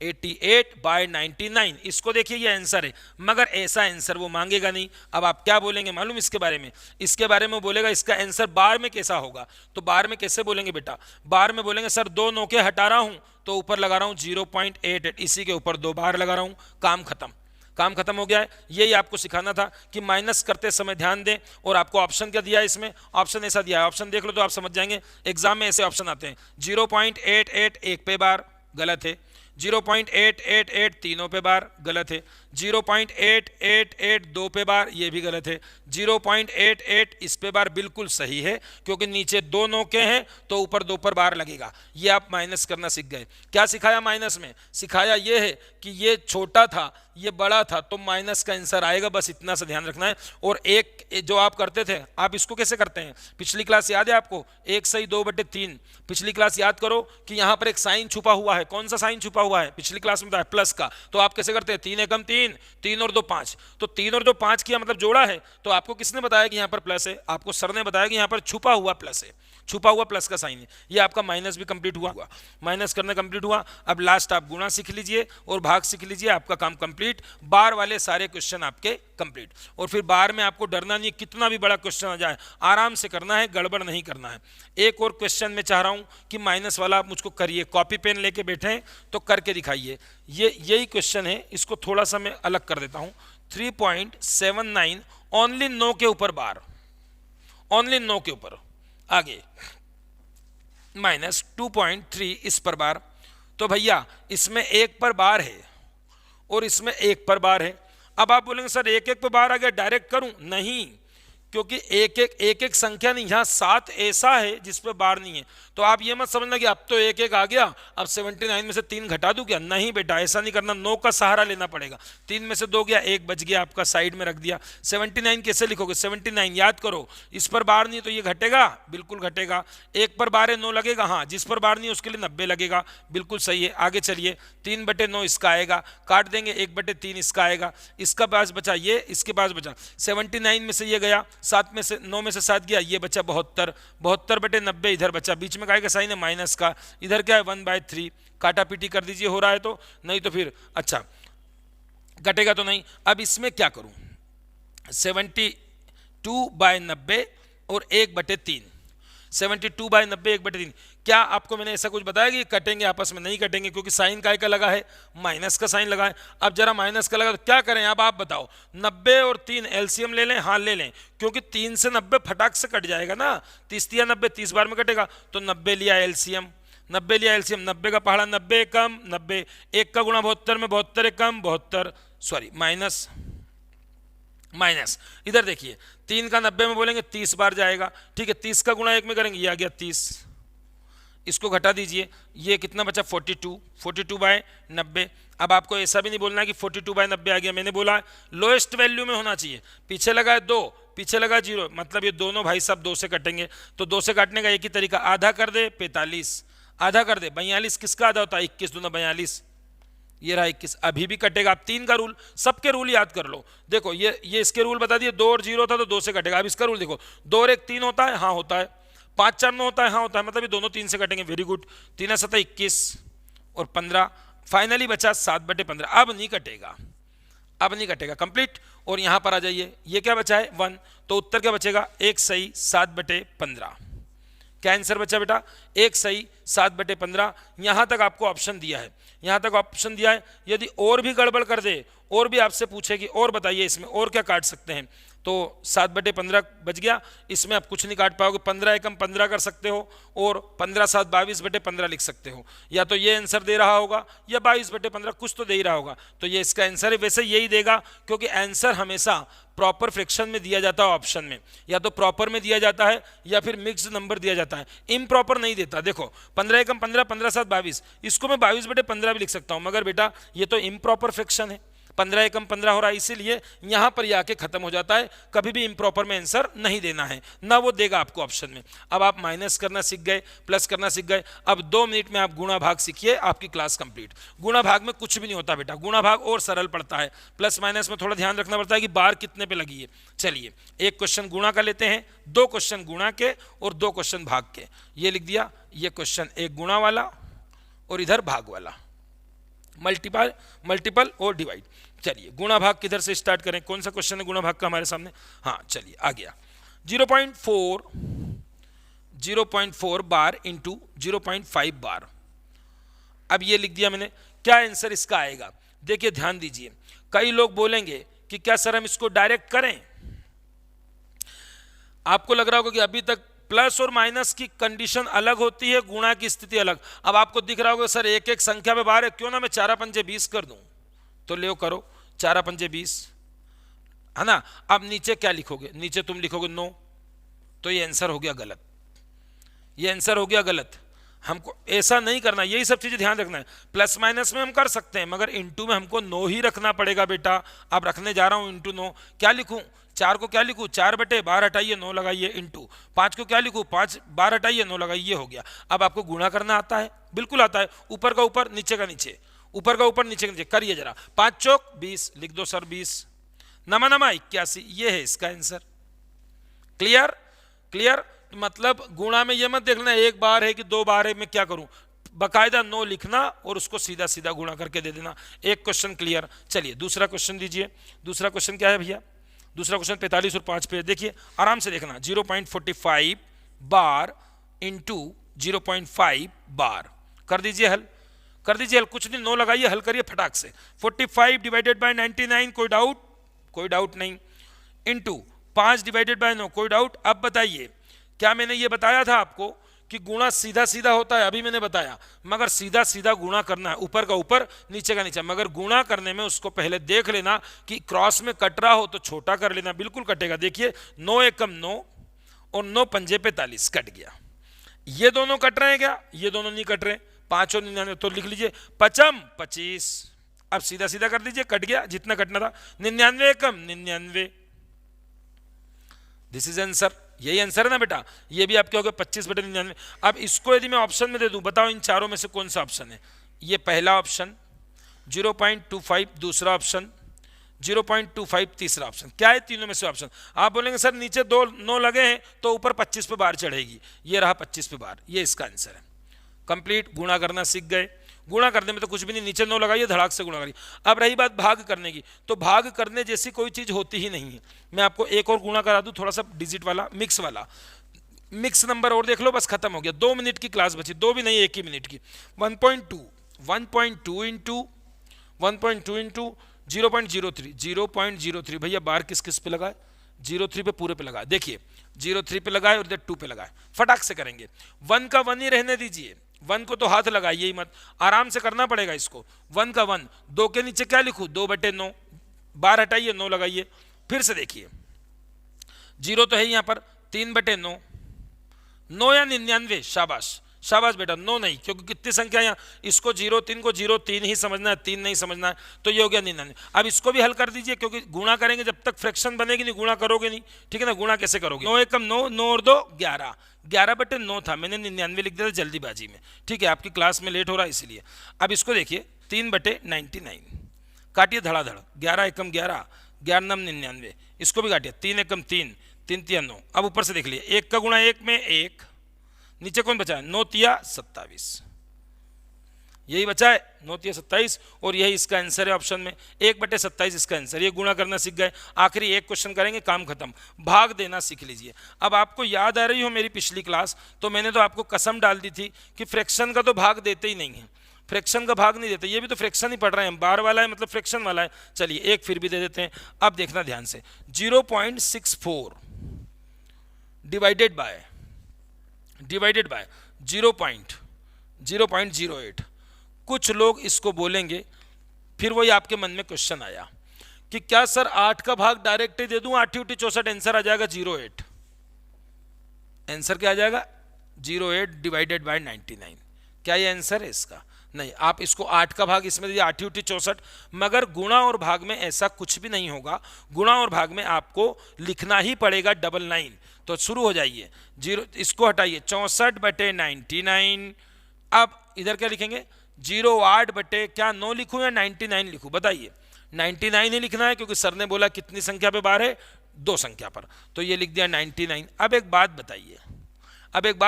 88/99। इसको देखिए, ये आंसर है, मगर ऐसा आंसर वो मांगेगा नहीं। अब आप क्या बोलेंगे मालूम इसके बारे में, इसके बारे में बोलेगा इसका आंसर बार में कैसा होगा। तो बार में कैसे बोलेंगे बेटा, बार में बोलेंगे सर 2 नोके हटा रहा हूं, तो ऊपर लगा रहा हूं 0.88, इसी के ऊपर 2 बार लगा रहा हूं, काम खत्म, काम खत्म हो गया है। यही आपको सिखाना था कि माइनस करते समय ध्यान दें। और आपको ऑप्शन क्या दिया है, इसमें ऑप्शन ऐसा दिया है, ऑप्शन देख लो तो आप समझ जाएंगे, एग्जाम में ऐसे ऑप्शन आते हैं। 0.88 1 पे बार, गलत है। 0.888 तीनों पे बार, गलत है। 0.888 2 पे बार, ये भी गलत है। 0.88 इस पे बार बिल्कुल सही है, क्योंकि नीचे 2 नोके हैं तो ऊपर 2 पर बार लगेगा। ये आप माइनस करना सीख गए। क्या सिखाया माइनस में, सिखाया ये है कि ये छोटा था, ये बड़ा था, तो माइनस का आंसर आएगा, बस इतना सा ध्यान रखना है। और एक जो आप करते थे, आप इसको कैसे करते हैं, पिछली क्लास याद है आपको, 1 सही 2/3, पिछली क्लास याद करो कि यहाँ पर एक साइन छुपा हुआ है। कौन सा साइन छुपा हुआ है, पिछली क्लास में बताया, प्लस का। तो आप कैसे करते हैं, 3 एकम 3, 3 और 2 5, तो 3 और 2 5 किया, मतलब जोड़ा है। तो आपको किसने बताया कि यहाँ पर प्लस है, आपको सर ने बताया कि यहाँ पर छुपा हुआ प्लस है, छुपा हुआ प्लस का साइन है। ये आपका माइनस भी कंप्लीट हुआ, माइनस करना कंप्लीट हुआ। अब लास्ट आप गुणा सीख लीजिए और भाग सीख लीजिए, आपका काम कंप्लीट। बार वाले सारे क्वेश्चन आपके कंप्लीट। और फिर बार में आपको डरना नहीं, कितना भी बड़ा क्वेश्चन आ जाए आराम से करना है, गड़बड़ नहीं करना है। एक और क्वेश्चन मैं चाह रहा हूं कि माइनस वाला आप मुझको करिए, कॉपी पेन लेके बैठे हैं तो करके दिखाइए। यही क्वेश्चन है, इसको थोड़ा सा मैं अलग कर देता हूं। 3.79 ओनली 9 के ऊपर बार, ओनली 9 के ऊपर, आगे -2.3 इस पर बार। तो भैया इसमें 1 पर बार है और इसमें 1 पर बार है। अब आप बोलेंगे सर 1 1 पर बार आ गया, डायरेक्ट करूं, नहीं, क्योंकि एक एक संख्या नहीं, यहाँ 7 ऐसा है जिस पे बार नहीं है। तो आप ये मत समझना कि अब तो एक एक आ गया, अब 79 में से 3 घटा दूं क्या, नहीं बेटा ऐसा नहीं करना, 9 का सहारा लेना पड़ेगा। 3 में से 2 गया, 1 बच गया आपका, साइड में रख दिया। 79 कैसे लिखोगे, 79 याद करो, इस पर बार नहीं तो ये घटेगा, बिल्कुल घटेगा। 1 पर बार है 9 लगेगा, हाँ जिस पर बार नहीं है उसके लिए 90 लगेगा, बिल्कुल सही है। आगे चलिए, 3/9 इसका आएगा, काट देंगे, 1/3 इसका आएगा, इसका पास बचा ये, इसके पास बचा 79 में से ये गया, 7 में से 9 में से 7 गया, ये बचा 72, 72/90 इधर बचा, बीच में का आएगा साइन है माइनस का, इधर क्या है 1/3, काटा पीटी कर दीजिए, हो रहा है तो, नहीं तो फिर अच्छा घटेगा तो नहीं। अब इसमें क्या करूं, 72/90 और 1/3, 72/90 1/3, क्या आपको मैंने ऐसा कुछ बताया कि कटेंगे आपस में, नहीं कटेंगे, क्योंकि साइन काय का लगा है, माइनस का साइन लगा है। अब जरा माइनस का लगा तो क्या करें, अब आप बताओ, 90 और 3 एलसीएम ले लें, हाँ ले लें, क्योंकि 3 से 90 फटाक से कट जाएगा ना, 30 या 90 30 बार में कटेगा, तो 90 लिया एलसीएम, 90 लिया एलसीएम, 90 का पहाड़ा 90 कम 90, 1 का गुणा 72 में 72 कम 72, सॉरी माइनस माइनस, इधर देखिए 3 का 90 में बोलेंगे 30 बार जाएगा, ठीक है, 30 का गुणा 1 में करेंगे, ये आ गया 30, इसको घटा दीजिए, ये कितना बचा 42, 42/90। अब आपको ऐसा भी नहीं बोलना है कि 42/90 आ गया, मैंने बोला लोएस्ट वैल्यू में होना चाहिए, पीछे लगा है 2, पीछे लगा 0, मतलब ये दोनों भाई साहब 2 से कटेंगे, तो 2 से काटने का एक ही तरीका, आधा कर दे 45, आधा कर दे 42, किसका आधा होता है 21 दूना 42, ये रहा 21, अभी भी कटेगा। आप 3 का रूल, सबके रूल याद कर लो, देखो ये इसके रूल बता दिए, 2 और 0 था तो 2 से कटेगा। अब इसका रूल देखो, 2 और 1 3 होता है, हाँ होता है, 5 4 9 होता है, हाँ होता है, मतलब ये दोनों 3 से कटेंगे, वेरी गुड। 3 7 21 और 15, फाइनली बचा 7/15, अब नहीं कटेगा, अब नहीं कटेगा, कंप्लीट। और यहां पर आ जाइए, ये क्या बचा है 1, तो उत्तर क्या बचेगा, एक सही 7/15, क्या आंसर बचा बेटा, एक सही 7/15। यहां तक आपको ऑप्शन दिया है, यहां तक ऑप्शन दिया है, यदि और भी गड़बड़ कर दे, और भी आपसे पूछे कि और बताइए इसमें और क्या काट सकते हैं, तो 7/15 बच गया, इसमें आप कुछ नहीं काट पाओगे, 15 एकम 15 कर सकते हो, और 15 7 22/15 लिख सकते हो, या तो ये आंसर दे रहा होगा या 22/15 कुछ तो दे ही रहा होगा, तो ये इसका आंसर है। वैसे यही देगा, क्योंकि आंसर हमेशा प्रॉपर फ्रैक्शन में दिया जाता है ऑप्शन में, या तो प्रॉपर में दिया जाता है या फिर मिक्स्ड नंबर दिया जाता है, इम्प्रॉपर नहीं देता। देखो 15 एकम 15, 15 7 22, इसको मैं 22/15 भी लिख सकता हूं, मगर बेटा ये तो इम्प्रॉपर फ्रैक्शन है, 15 एकम 15 हो रहा है, इसीलिए यहां पर आके खत्म हो जाता है, कभी भी इम्प्रॉपर में आंसर नहीं देना है, ना वो देगा आपको ऑप्शन में। अब आप माइनस करना सीख गए, प्लस करना सीख गए, अब 2 मिनट में आप गुणा भाग सीखिए, आपकी क्लास कंप्लीट। गुणा भाग में कुछ भी नहीं होता बेटा, गुणा भाग और सरल पड़ता है, प्लस माइनस में थोड़ा ध्यान रखना पड़ता है कि बार कितने पे लगी है। चलिए एक क्वेश्चन गुणा का लेते हैं, 2 क्वेश्चन गुणा के और 2 क्वेश्चन भाग के, ये लिख दिया, ये क्वेश्चन एक गुणा वाला और इधर भाग वाला, मल्टीपल और डिवाइड। चलिए गुणा भाग किधर से स्टार्ट करें, कौन सा क्वेश्चन है गुणा भाग का हमारे सामने, हाँ चलिए आ गया, 0.4 बार इंटू 0.5 बार। अब ये लिख दिया मैंने, क्या आंसर इसका आएगा, देखिए ध्यान दीजिए, कई लोग बोलेंगे कि क्या सर हम इसको डायरेक्ट करें, आपको लग रहा होगा कि अभी तक प्लस और माइनस की कंडीशन अलग होती है, गुणा की स्थिति अलग। अब आपको दिख रहा होगा सर एक एक संख्या में बार है, क्यों ना मैं 4 पंजे 20 कर दूं, तो ले करो 4 पंजे 20, है ना। अब नीचे क्या लिखोगे, नीचे तुम लिखोगे 9, तो ये आंसर हो गया गलत, ये आंसर हो गया गलत। हमको ऐसा नहीं करना, यही सब चीजें ध्यान रखना है। प्लस माइनस में हम कर सकते हैं, मगर इंटू में हमको 9 ही रखना पड़ेगा बेटा। अब रखने जा रहा हूं इंटू 9, क्या लिखूं, 4 को क्या लिखूं, 4/12 हटाइए 9 लगाइए, इंटू 5 को क्या लिखूं, 5/12 हटाइए 9 लगाइए, हो गया। अब आपको गुणा करना आता है, बिल्कुल आता है, ऊपर का ऊपर नीचे का नीचे, ऊपर का ऊपर नीचे का नीचे करिए जरा। 5 चौक 20, लिख दो सर 20, नमा नमा 81, ये है इसका आंसर। क्लियर क्लियर, मतलब गुणा में ये मत देखना एक बार है कि 2 बार है, मैं क्या करूं, बकायदा 9 लिखना और उसको सीधा सीधा गुणा करके दे देना। एक क्वेश्चन क्लियर। चलिए दूसरा क्वेश्चन दीजिए, दूसरा क्वेश्चन क्या है भैया, दूसरा क्वेश्चन 45 और 5 पे देखिए, आराम से देखना। 0.45 बार इंटू 0.5 बार, कर दीजिए हल, कर दीजिए हल, कुछ नहीं 9 लगाइए, हल करिए फटाक से। 45 डिवाइडेड बाय 99, कोई डाउट, कोई डाउट नहीं, इंटू 5 डिवाइडेड बाय 9, कोई डाउट। अब बताइए, क्या मैंने ये बताया था आपको कि गुणा सीधा सीधा होता है, अभी मैंने बताया, मगर सीधा सीधा गुणा करना है, ऊपर का ऊपर नीचे का नीचे, मगर गुणा करने में उसको पहले देख लेना कि क्रॉस में कट रहा हो तो छोटा कर लेना, बिल्कुल कटेगा। देखिए 9 एकम 9 और 9 पंजे 45 कट गया। ये दोनों कट रहे हैं क्या? ये दोनों नहीं कट रहे, 5 और 99, तो लिख लीजिए पचम 25। अब सीधा सीधा कर दीजिए, कट गया जितना कटना था। 99 एकम 99, दिस इज आंसर। यही आंसर है ना बेटा, ये भी आपके हो गए 25/99। अब इसको यदि मैं ऑप्शन में दे दूं, बताओ इन चारों में से कौन सा ऑप्शन है? ये पहला ऑप्शन, 0.25 दूसरा ऑप्शन, 0.25 तीसरा ऑप्शन। क्या है तीनों में से ऑप्शन? आप बोलेंगे सर नीचे 2 9 लगे हैं तो ऊपर 25 पे बार चढ़ेगी, ये रहा 25 पे बार, ये इसका आंसर है। कंप्लीट, गुणा करना सीख गए। गुणा करने में तो कुछ भी नहीं, नीचे 9 लगाइए, धड़ाक से गुणा करिए। अब रही बात भाग करने की, तो भाग करने जैसी कोई चीज होती ही नहीं है। मैं आपको एक और गुणा करा दूं, थोड़ा सा डिजिट वाला, मिक्स वाला, मिक्स नंबर और देख लो, बस खत्म हो गया। 2 मिनट की क्लास बची, 2 भी नहीं, 1 ही मिनट की। 1.2 इंटू 0.03, 0.03 भैया बार किस किस पे लगाए? 03 पे पूरे पे लगाए। देखिए 03 पे लगाए और इधर 2 पे लगाए, फटाक से करेंगे। 1 का 1 ही रहने दीजिए, 1 को तो हाथ लगाइए ही मत, आराम से करना पड़ेगा इसको। 1 का 1, 2 के नीचे क्या लिखूं? 2/9, बार हटाइए, 9 लगाइए। फिर से देखिए 0 तो है यहाँ पर, 3/9, 9 या 99, शाबाश शाबाश बेटा, 9 नहीं, क्योंकि कितनी संख्या यहाँ, इसको 0 को 03 ही समझना है, 3 नहीं समझना है, तो ये हो गया 99। अब इसको भी हल कर दीजिए, क्योंकि गुणा करेंगे जब तक फ्रैक्शन बनेगी नहीं, गुणा करोगे नहीं, ठीक है ना। गुणा कैसे करोगे? 9 एकम 9, 9 और 2 11, 11/9 था, मैंने 99 लिख दिया था जल्दीबाजी में, ठीक है, आपकी क्लास में लेट हो रहा है इसलिए। अब इसको देखिए 3/99, काटिए धड़ाधड़, 11 एकम 11, 11 99, इसको भी काटिए, 3 एकम 3, 3 तिया 9। अब ऊपर से देख लिए, 1 का गुणा 1 में 1, नीचे कौन बचा है? 9 तिया 27, यही बचा है, 9 तिया 27, और यही इसका आंसर है ऑप्शन में, 1/27 इसका आंसर। ये गुणा करना सीख गए। आखिरी एक क्वेश्चन करेंगे, काम खत्म। भाग देना सीख लीजिए। अब आपको याद आ रही हो मेरी पिछली क्लास, तो मैंने तो आपको कसम डाल दी थी कि फ्रैक्शन का तो भाग देते ही नहीं है, फ्रैक्शन का भाग नहीं देते। ये भी तो फ्रैक्शन ही पढ़ रहे हैं, बार वाला है मतलब फ्रैक्शन वाला है। चलिए एक फिर भी दे देते हैं। अब देखना ध्यान से, 0.64 डिवाइडेड बाय 0.08। कुछ लोग इसको बोलेंगे, फिर वही आपके मन में क्वेश्चन आया कि क्या सर 8 का भाग डायरेक्ट ही दे दूं, 8 × 64, आंसर आ जाएगा 08। आंसर क्या आ जाएगा? 08 डिवाइडेड बाय 99। क्या ये आंसर है इसका? नहीं, आप इसको 8 का भाग इसमें दीजिए, 8 × 64, मगर गुणा और भाग में ऐसा कुछ भी नहीं होगा। गुणा और भाग में आपको लिखना ही पड़ेगा 99। तो शुरू हो जाइए, 0 इसको हटाइए, 64/99। अब इधर क्या लिखेंगे? 08 बटे क्या 9 लिखूं या 99 लिखूं? बताइए। 99 ही लिखना है, क्योंकि सर ने बोला कितनी संख्या पे बार है? 2 संख्या पर, तो ये लिख दिया 99। अब एक बात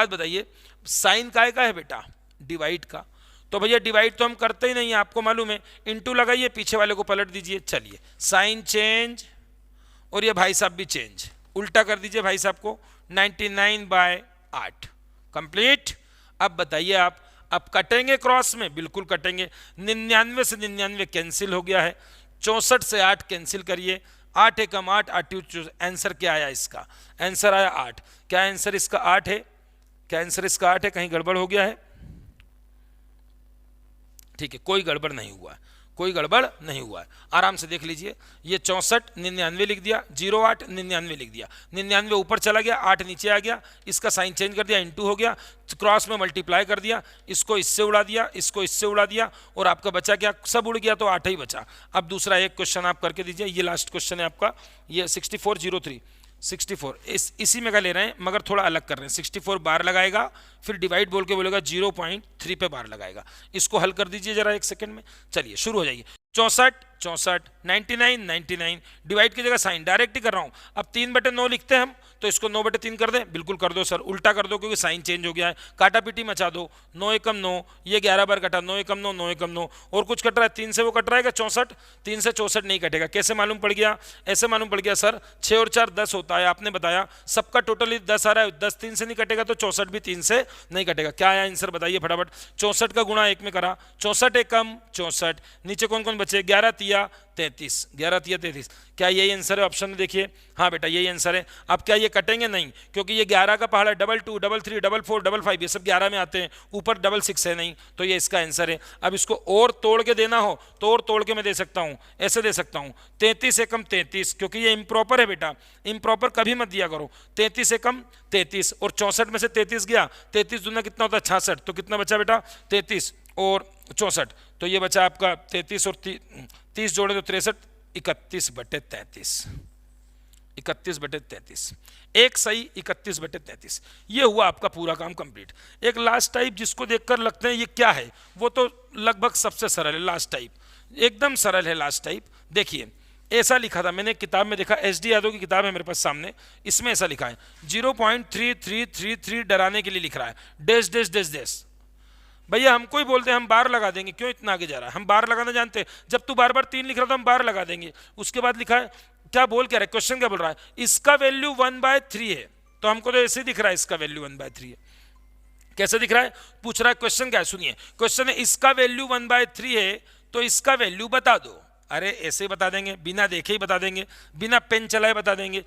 बताइए, साइन काय का है बेटा? डिवाइड का। तो भैया डिवाइड तो हम करते ही नहीं है, आपको मालूम है। इंटू लगाइए, पीछे वाले को पलट दीजिए। चलिए, साइन चेंज और ये भाई साहब भी चेंज, उल्टा कर दीजिए भाई साहब को, 99/8 कंप्लीट। अब बताइए आप, अब कटेंगे क्रॉस में? बिल्कुल कटेंगे। 99 से 99 कैंसिल हो गया है, 64 से 8 कैंसिल करिए, 8 एकम 8, 8 आंसर क्या आया इसका? आंसर आया 8। क्या आंसर इसका 8 है? क्या आंसर इसका 8 है? कहीं गड़बड़ हो गया है? ठीक है, कोई गड़बड़ नहीं हुआ है, कोई गड़बड़ नहीं हुआ है, आराम से देख लीजिए। ये 64 99 लिख दिया, 08 99 लिख दिया, 99 ऊपर चला गया, 8 नीचे आ गया, इसका साइन चेंज कर दिया, इंटू हो गया, क्रॉस में मल्टीप्लाई कर दिया, इसको इससे उड़ा दिया, इसको इससे उड़ा दिया, और आपका बचा क्या? सब उड़ गया, तो 8 ही बचा। अब दूसरा एक क्वेश्चन आप करके दीजिए, ये लास्ट क्वेश्चन है आपका, ये 6403 64 इसी में का ले रहे हैं, मगर थोड़ा अलग कर रहे हैं। 64 बार लगाएगा, फिर डिवाइड बोल के बोलेगा 0.3 पे बार लगाएगा। इसको हल कर दीजिए जरा 1 सेकंड में। चलिए शुरू हो जाइए। 64 99 99, डिवाइड की जगह साइन डायरेक्ट ही कर रहा हूं। अब 3/9 लिखते हैं हम, तो इसको 9/3 कर दें? बिल्कुल कर दो सर, उल्टा कर दो, क्योंकि साइन चेंज हो गया है। काटा पीटी मचा दो, 9 एकम 9, ये 11 बार कटा, 9 एकम 9, 9 एकम 9, और कुछ कट रहा है 3 से, वो कट रहा है 64, 3 से 64 नहीं कटेगा। कैसे मालूम पड़ गया? ऐसे मालूम पड़ गया सर, 6 और 4 10 होता है, आपने बताया सबका टोटल 10 आ रहा है, 10 3 से नहीं कटेगा, तो 64 भी 3 से नहीं कटेगा। क्या आया आंसर बताइए फटाफट? 64 का गुणा 1 में करा, 64 एकम 64, नीचे कौन कौन बचे? 11 तिया 33, 11 तिया 33। क्या यही आंसर है ऑप्शन में? देखिए हाँ बेटा यही आंसर है। अब क्या ये कटेंगे? नहीं, क्योंकि ये 11 का पहाड़ है, 22, 33, 44, 55 ये सब 11 में आते हैं, ऊपर 66 है नहीं, तो ये इसका आंसर है। अब इसको और तोड़ के देना हो तो और तोड़ के मैं दे सकता हूँ, ऐसे दे सकता हूँ 33 एकम 33, क्योंकि ये इम्प्रॉपर है बेटा, इम्प्रॉपर कभी मत दिया करो। 33 एकम 33 और 64 में से 33 गया, 33 दूना कितना होता है 66, तो कितना बचा बेटा 33 और 64, तो ये बचा आपका 33 और 30 जोड़े तो 63, 31/33, 31/33, एक सही 31/33। ये हुआ आपका पूरा काम कंप्लीट। एक लास्ट टाइप जिसको देखकर लगते हैं ये क्या है, वो तो लगभग सबसे सरल है। लास्ट टाइप एकदम सरल है। लास्ट टाइप देखिए ऐसा लिखा था मैंने, किताब में देखा, SD यादव की किताब है मेरे पास सामने, इसमें ऐसा लिखा है 0.3333 डराने के लिए लिख रहा है डैश डैश डैश डैश। भैया हमको ही बोलते हैं हम बार लगा देंगे, क्यों इतना आगे जा रहा है? हम बार लगाना जानते हैं, जब तू बार बार 3 लिख रहा था हम बार लगा देंगे। उसके बाद लिखा है क्या बोल क्या रहा है, क्वेश्चन क्या बोल रहा है, इसका वैल्यू 1/3 है, तो हमको तो ऐसे दिख रहा है इसका वैल्यू 1/3 है। कैसे दिख रहा है पूछ रहा है, क्वेश्चन क्या है सुनिए, क्वेश्चन है इसका वैल्यू 1/3 है तो इसका वैल्यू बता दो। अरे ऐसे ही बता देंगे, बिना देखे ही बता देंगे, बिना पेन चलाए बता देंगे।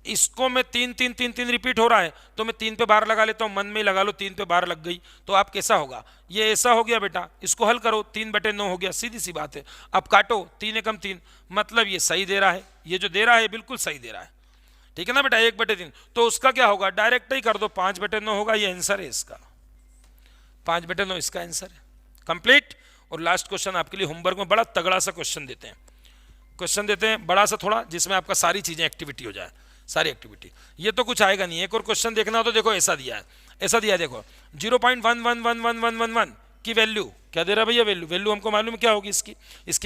इसको मैं 3 रिपीट हो रहा है तो मैं 3 पे बार लगा लेता हूं, मन में ही लगा लो 3 पे बार लग गई, तो आप कैसा होगा, ये ऐसा हो गया बेटा। इसको हल करो 3/9 हो गया, सीधी सी बात है। अब काटो 3 एकम 3, मतलब ये सही दे रहा है, ये जो दे रहा है बिल्कुल सही दे रहा है, ठीक है ना बेटा 1/3। तो उसका क्या होगा, डायरेक्ट ही कर दो 5/9 होगा, ये आंसर है इसका 5/9 इसका आंसर है कंप्लीट। और लास्ट क्वेश्चन आपके लिए होमवर्क में बड़ा तगड़ा सा क्वेश्चन देते हैं, बड़ा सा थोड़ा, जिसमें आपका सारी चीजें एक्टिविटी हो जाए, सारी एक्टिविटी। ये तो कुछ आएगा नहीं, एक और क्वेश्चन देखना हो तो देखो ऐसा दिया है, ऐसा दिया है देखो 0.111111 की वैल्यू क्या दे रहा है भैया, वैल्यू हमको मालूम क्या होगी इसकी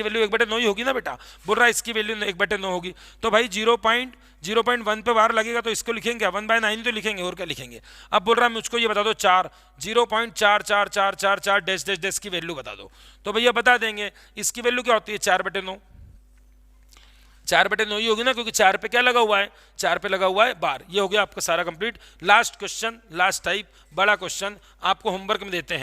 वैल्यू 1/9 ही होगी ना बेटा, बोल रहा है इसकी वैल्यू 1/9 होगी, तो भाई 0.1 पे बार लगेगा तो इसको लिखेंगे 1/9 तो लिखेंगे, और क्या लिखेंगे। अब बोल रहा है मुझको ये बता दो 0.444444 डैश डैश डैश की वैल्यू बता दो, तो भैया बता देंगे इसकी वैल्यू क्या होती है 4/9, 4/9 ही होगी ना, क्योंकि 4 पे क्या लगा हुआ है, 4 पे लगा हुआ है बार। ये हो गया आपका सारा complete. Last question, last type, बड़ा क्वेश्चन आपको होमवर्क में देते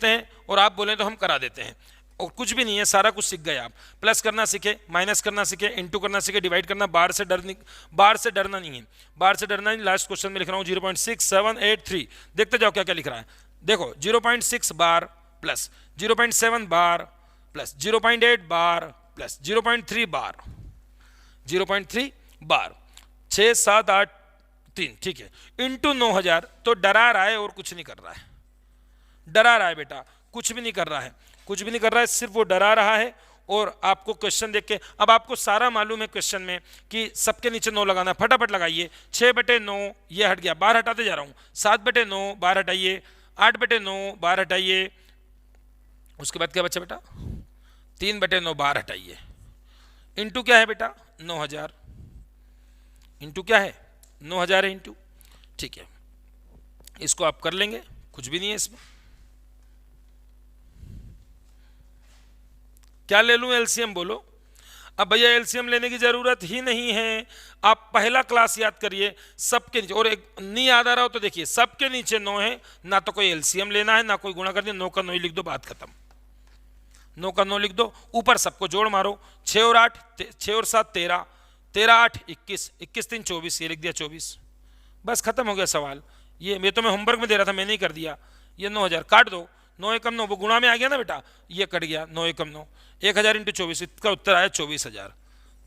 हैं, और आप बोलें तो हम करा देते हैं, और कुछ भी नहीं है, सारा कुछ सीख गए आप। प्लस करना सीखे, माइनस करना सीखे, इंटू करना सीखे, डिवाइड करना, बार से डरना नहीं है, लास्ट क्वेश्चन में लिख रहा हूँ 0.6783, देखते जाओ क्या क्या लिख रहा है। देखो 0.6 बार प्लस 0.7 बार प्लस 0.8 बार प्लस 0.3 बार, 0.3 बार 6 7 8 3, ठीक है, इंटू 9000। तो डरा रहा है और कुछ नहीं कर रहा है, डरा रहा है बेटा, कुछ भी नहीं कर रहा है, सिर्फ वो डरा रहा है। और आपको क्वेश्चन देख के अब आपको सारा मालूम है क्वेश्चन में कि सबके नीचे 9 लगाना, फटाफट लगाइए। 6/9 ये हट गया, बार हटाते जा रहा हूँ, 7/9 बार हटाइए, 8/9 बार हटाइए, उसके बाद क्या बचा बेटा 3/9 बार हटाइए, इंटू क्या है बेटा 9000, इंटू क्या है 9000 है इंटू, ठीक है। इसको आप कर लेंगे, कुछ भी नहीं है इसमें। क्या ले लूं एलसीएम बोलो। अब भैया एलसीएम लेने की जरूरत ही नहीं है, आप पहला क्लास याद करिए, सबके नीचे, और एक नहीं याद आ रहा हो तो देखिए सबके नीचे 9 है, ना तो कोई एलसीएम लेना है ना कोई गुणा कर दिया, 9 का 9 लिख दो, बात खत्म, 9 का 9 लिख दो, ऊपर सबको जोड़ मारो, 6 और 8 6 और 7 13, 13 8 21, 21 3 24, ये लिख दिया 24, बस खत्म हो गया सवाल। ये तो मैं होमवर्क में दे रहा था, मैंने ही कर दिया। ये 9000 काट दो, 9 एकम 9 वो गुणा में आ गया ना बेटा, ये कट गया 9 एकम 9, 1000 इंटू 24, इसका उत्तर आया 24000।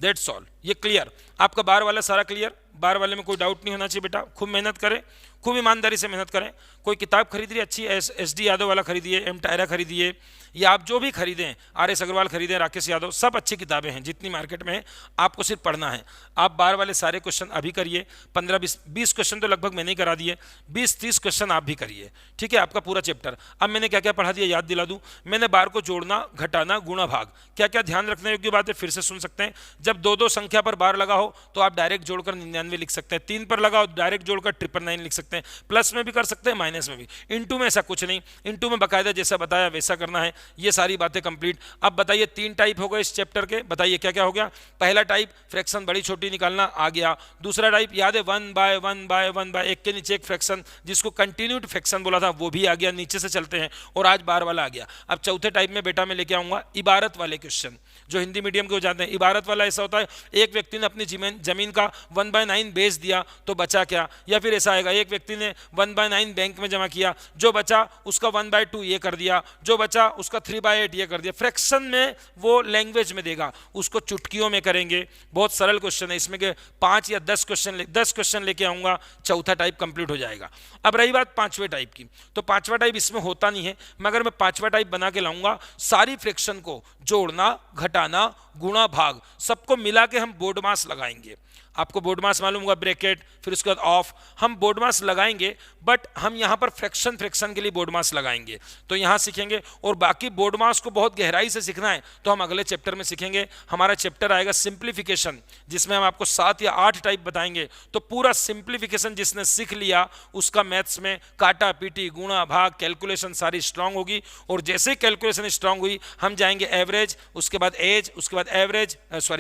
दैट्स ऑल, ये क्लियर, आपका बार वाला सारा क्लियर, बार वाले में कोई डाउट नहीं होना चाहिए बेटा। खूब मेहनत करें, खूब ईमानदारी से मेहनत करें। कोई किताब खरीद रही अच्छी, SD यादव वाला खरीदिए, M टायरा खरीदिए, या आप जो भी खरीदें, RS अग्रवाल खरीदें, राकेश यादव, सब अच्छी किताबें हैं जितनी मार्केट में है, आपको सिर्फ पढ़ना है। आप बार वाले सारे क्वेश्चन अभी करिए, 15-20 क्वेश्चन तो लगभग मैंने ही करा दिए, 20-30 क्वेश्चन आप भी करिए, ठीक है, आपका पूरा चैप्टर। अब मैंने क्या क्या पढ़ा दिया याद दिला दूं, मैंने बार को जोड़ना, घटाना, गुणा, भाग, क्या क्या ध्यान रखने योग्य बात है फिर से सुन सकते हैं। जब 2-2 संख्या पर बार लगा हो तो आप डायरेक्ट जोड़कर 99 लिख सकते हैं, 3 पर लगा हो डायरेक्ट जोड़कर 999 लिख सकते हैं। सकते हैं, प्लस में भी कर सकते हैं, माइनस में भी। इनटू में ऐसा कुछ नहीं, इनटू में बाकायदा जैसा बताया वैसा करना है। ये सारी बातें कंप्लीट। अब बताइए 3 टाइप हो गए इस चैप्टर के, बताइए क्या क्या हो गया। पहला टाइप फ्रैक्शन बड़ी छोटी निकालना आ गया। दूसरा टाइप याद है 1 बाय 1 बाय 1 बाय, एक के नीचे एक फ्रैक्शन, जिसको कंटिन्यूड फ्रैक्शन बोला था, वो भी आ गया। नीचे से चलते हैं, और आज बार वाला आ गया। अब चौथे टाइप में बेटा मैं लेके आऊंगा इबारत वाले क्वेश्चन, जो हिंदी मीडियम के हो जाते हैं। इबारत वाला ऐसा होता है, एक व्यक्ति ने अपनी जमीन का 1/9 बेच दिया तो बचा क्या, या फिर ऐसा आएगा एक व्यक्ति ने 1/9 बैंक में जमा किया, जो बचा उसका 1/2 ये कर दिया, जो बचा उसका 3/8 ये कर दिया। फ्रैक्शन में वो लैंग्वेज में देगा, उसको चुटकियों में करेंगे। बहुत सरल क्वेश्चन है, इसमें के 5 या 10 क्वेश्चन लेके आऊंगा, चौथा टाइप कंप्लीट हो जाएगा। अब रही बात पांचवें टाइप की, तो पांचवा टाइप इसमें होता नहीं है, मगर मैं पांचवा टाइप बना के लाऊंगा। सारी फ्रैक्शन को जोड़ना, घटाना, गुणा, भाग, सबको मिला के हम बोर्ड मास लगाएंगे। आपको बोर्ड मास मालूम होगा, ब्रैकेट, फिर उसके बाद ऑफ, हम बोर्ड मास लगाएंगे। बट हम यहाँ पर फ्रैक्शन के लिए बोर्ड मास लगाएंगे, तो यहाँ सीखेंगे। और बाकी बोर्ड मास को बहुत गहराई से सीखना है तो हम अगले चैप्टर में सीखेंगे। हमारा चैप्टर आएगा सिंप्लीफिकेशन, जिसमें हम आपको 7 या 8 टाइप बताएंगे। तो पूरा सिंप्लीफिकेशन जिसने सीख लिया उसका मैथ्स में काटा पीटी, गुणा, भाग, कैलकुलेशन सारी स्ट्रांग होगी। और जैसे ही कैलकुलेशन स्ट्रांग हुई, हम जाएंगे एवरेज, उसके बाद एज, उसके बाद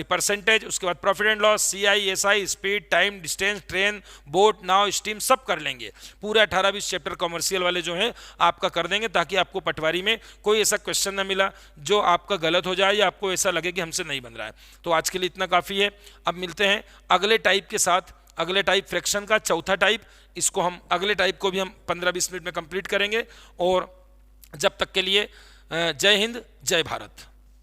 परसेंटेज, उसके बाद profit and loss, CI, SI, speed, time, distance, train, boat, now, steam, सब कर लेंगे। पूरे 18-20 चैप्टर कमर्शियल वाले जो हैं आपका कर देंगे, ताकि आपको पटवारी में कोई ऐसा क्वेश्चन ना मिला जो आपका गलत हो जाए या आपको ऐसा लगे कि हमसे नहीं बन रहा है। तो आज के लिए इतना काफ़ी है। अब मिलते हैं अगले टाइप के साथ। अगले टाइप फ्रैक्शन का चौथा टाइप, इसको हम अगले टाइप को भी हम 15-20 मिनट में कंप्लीट करेंगे। और जब तक के लिए जय हिंद, जय भारत।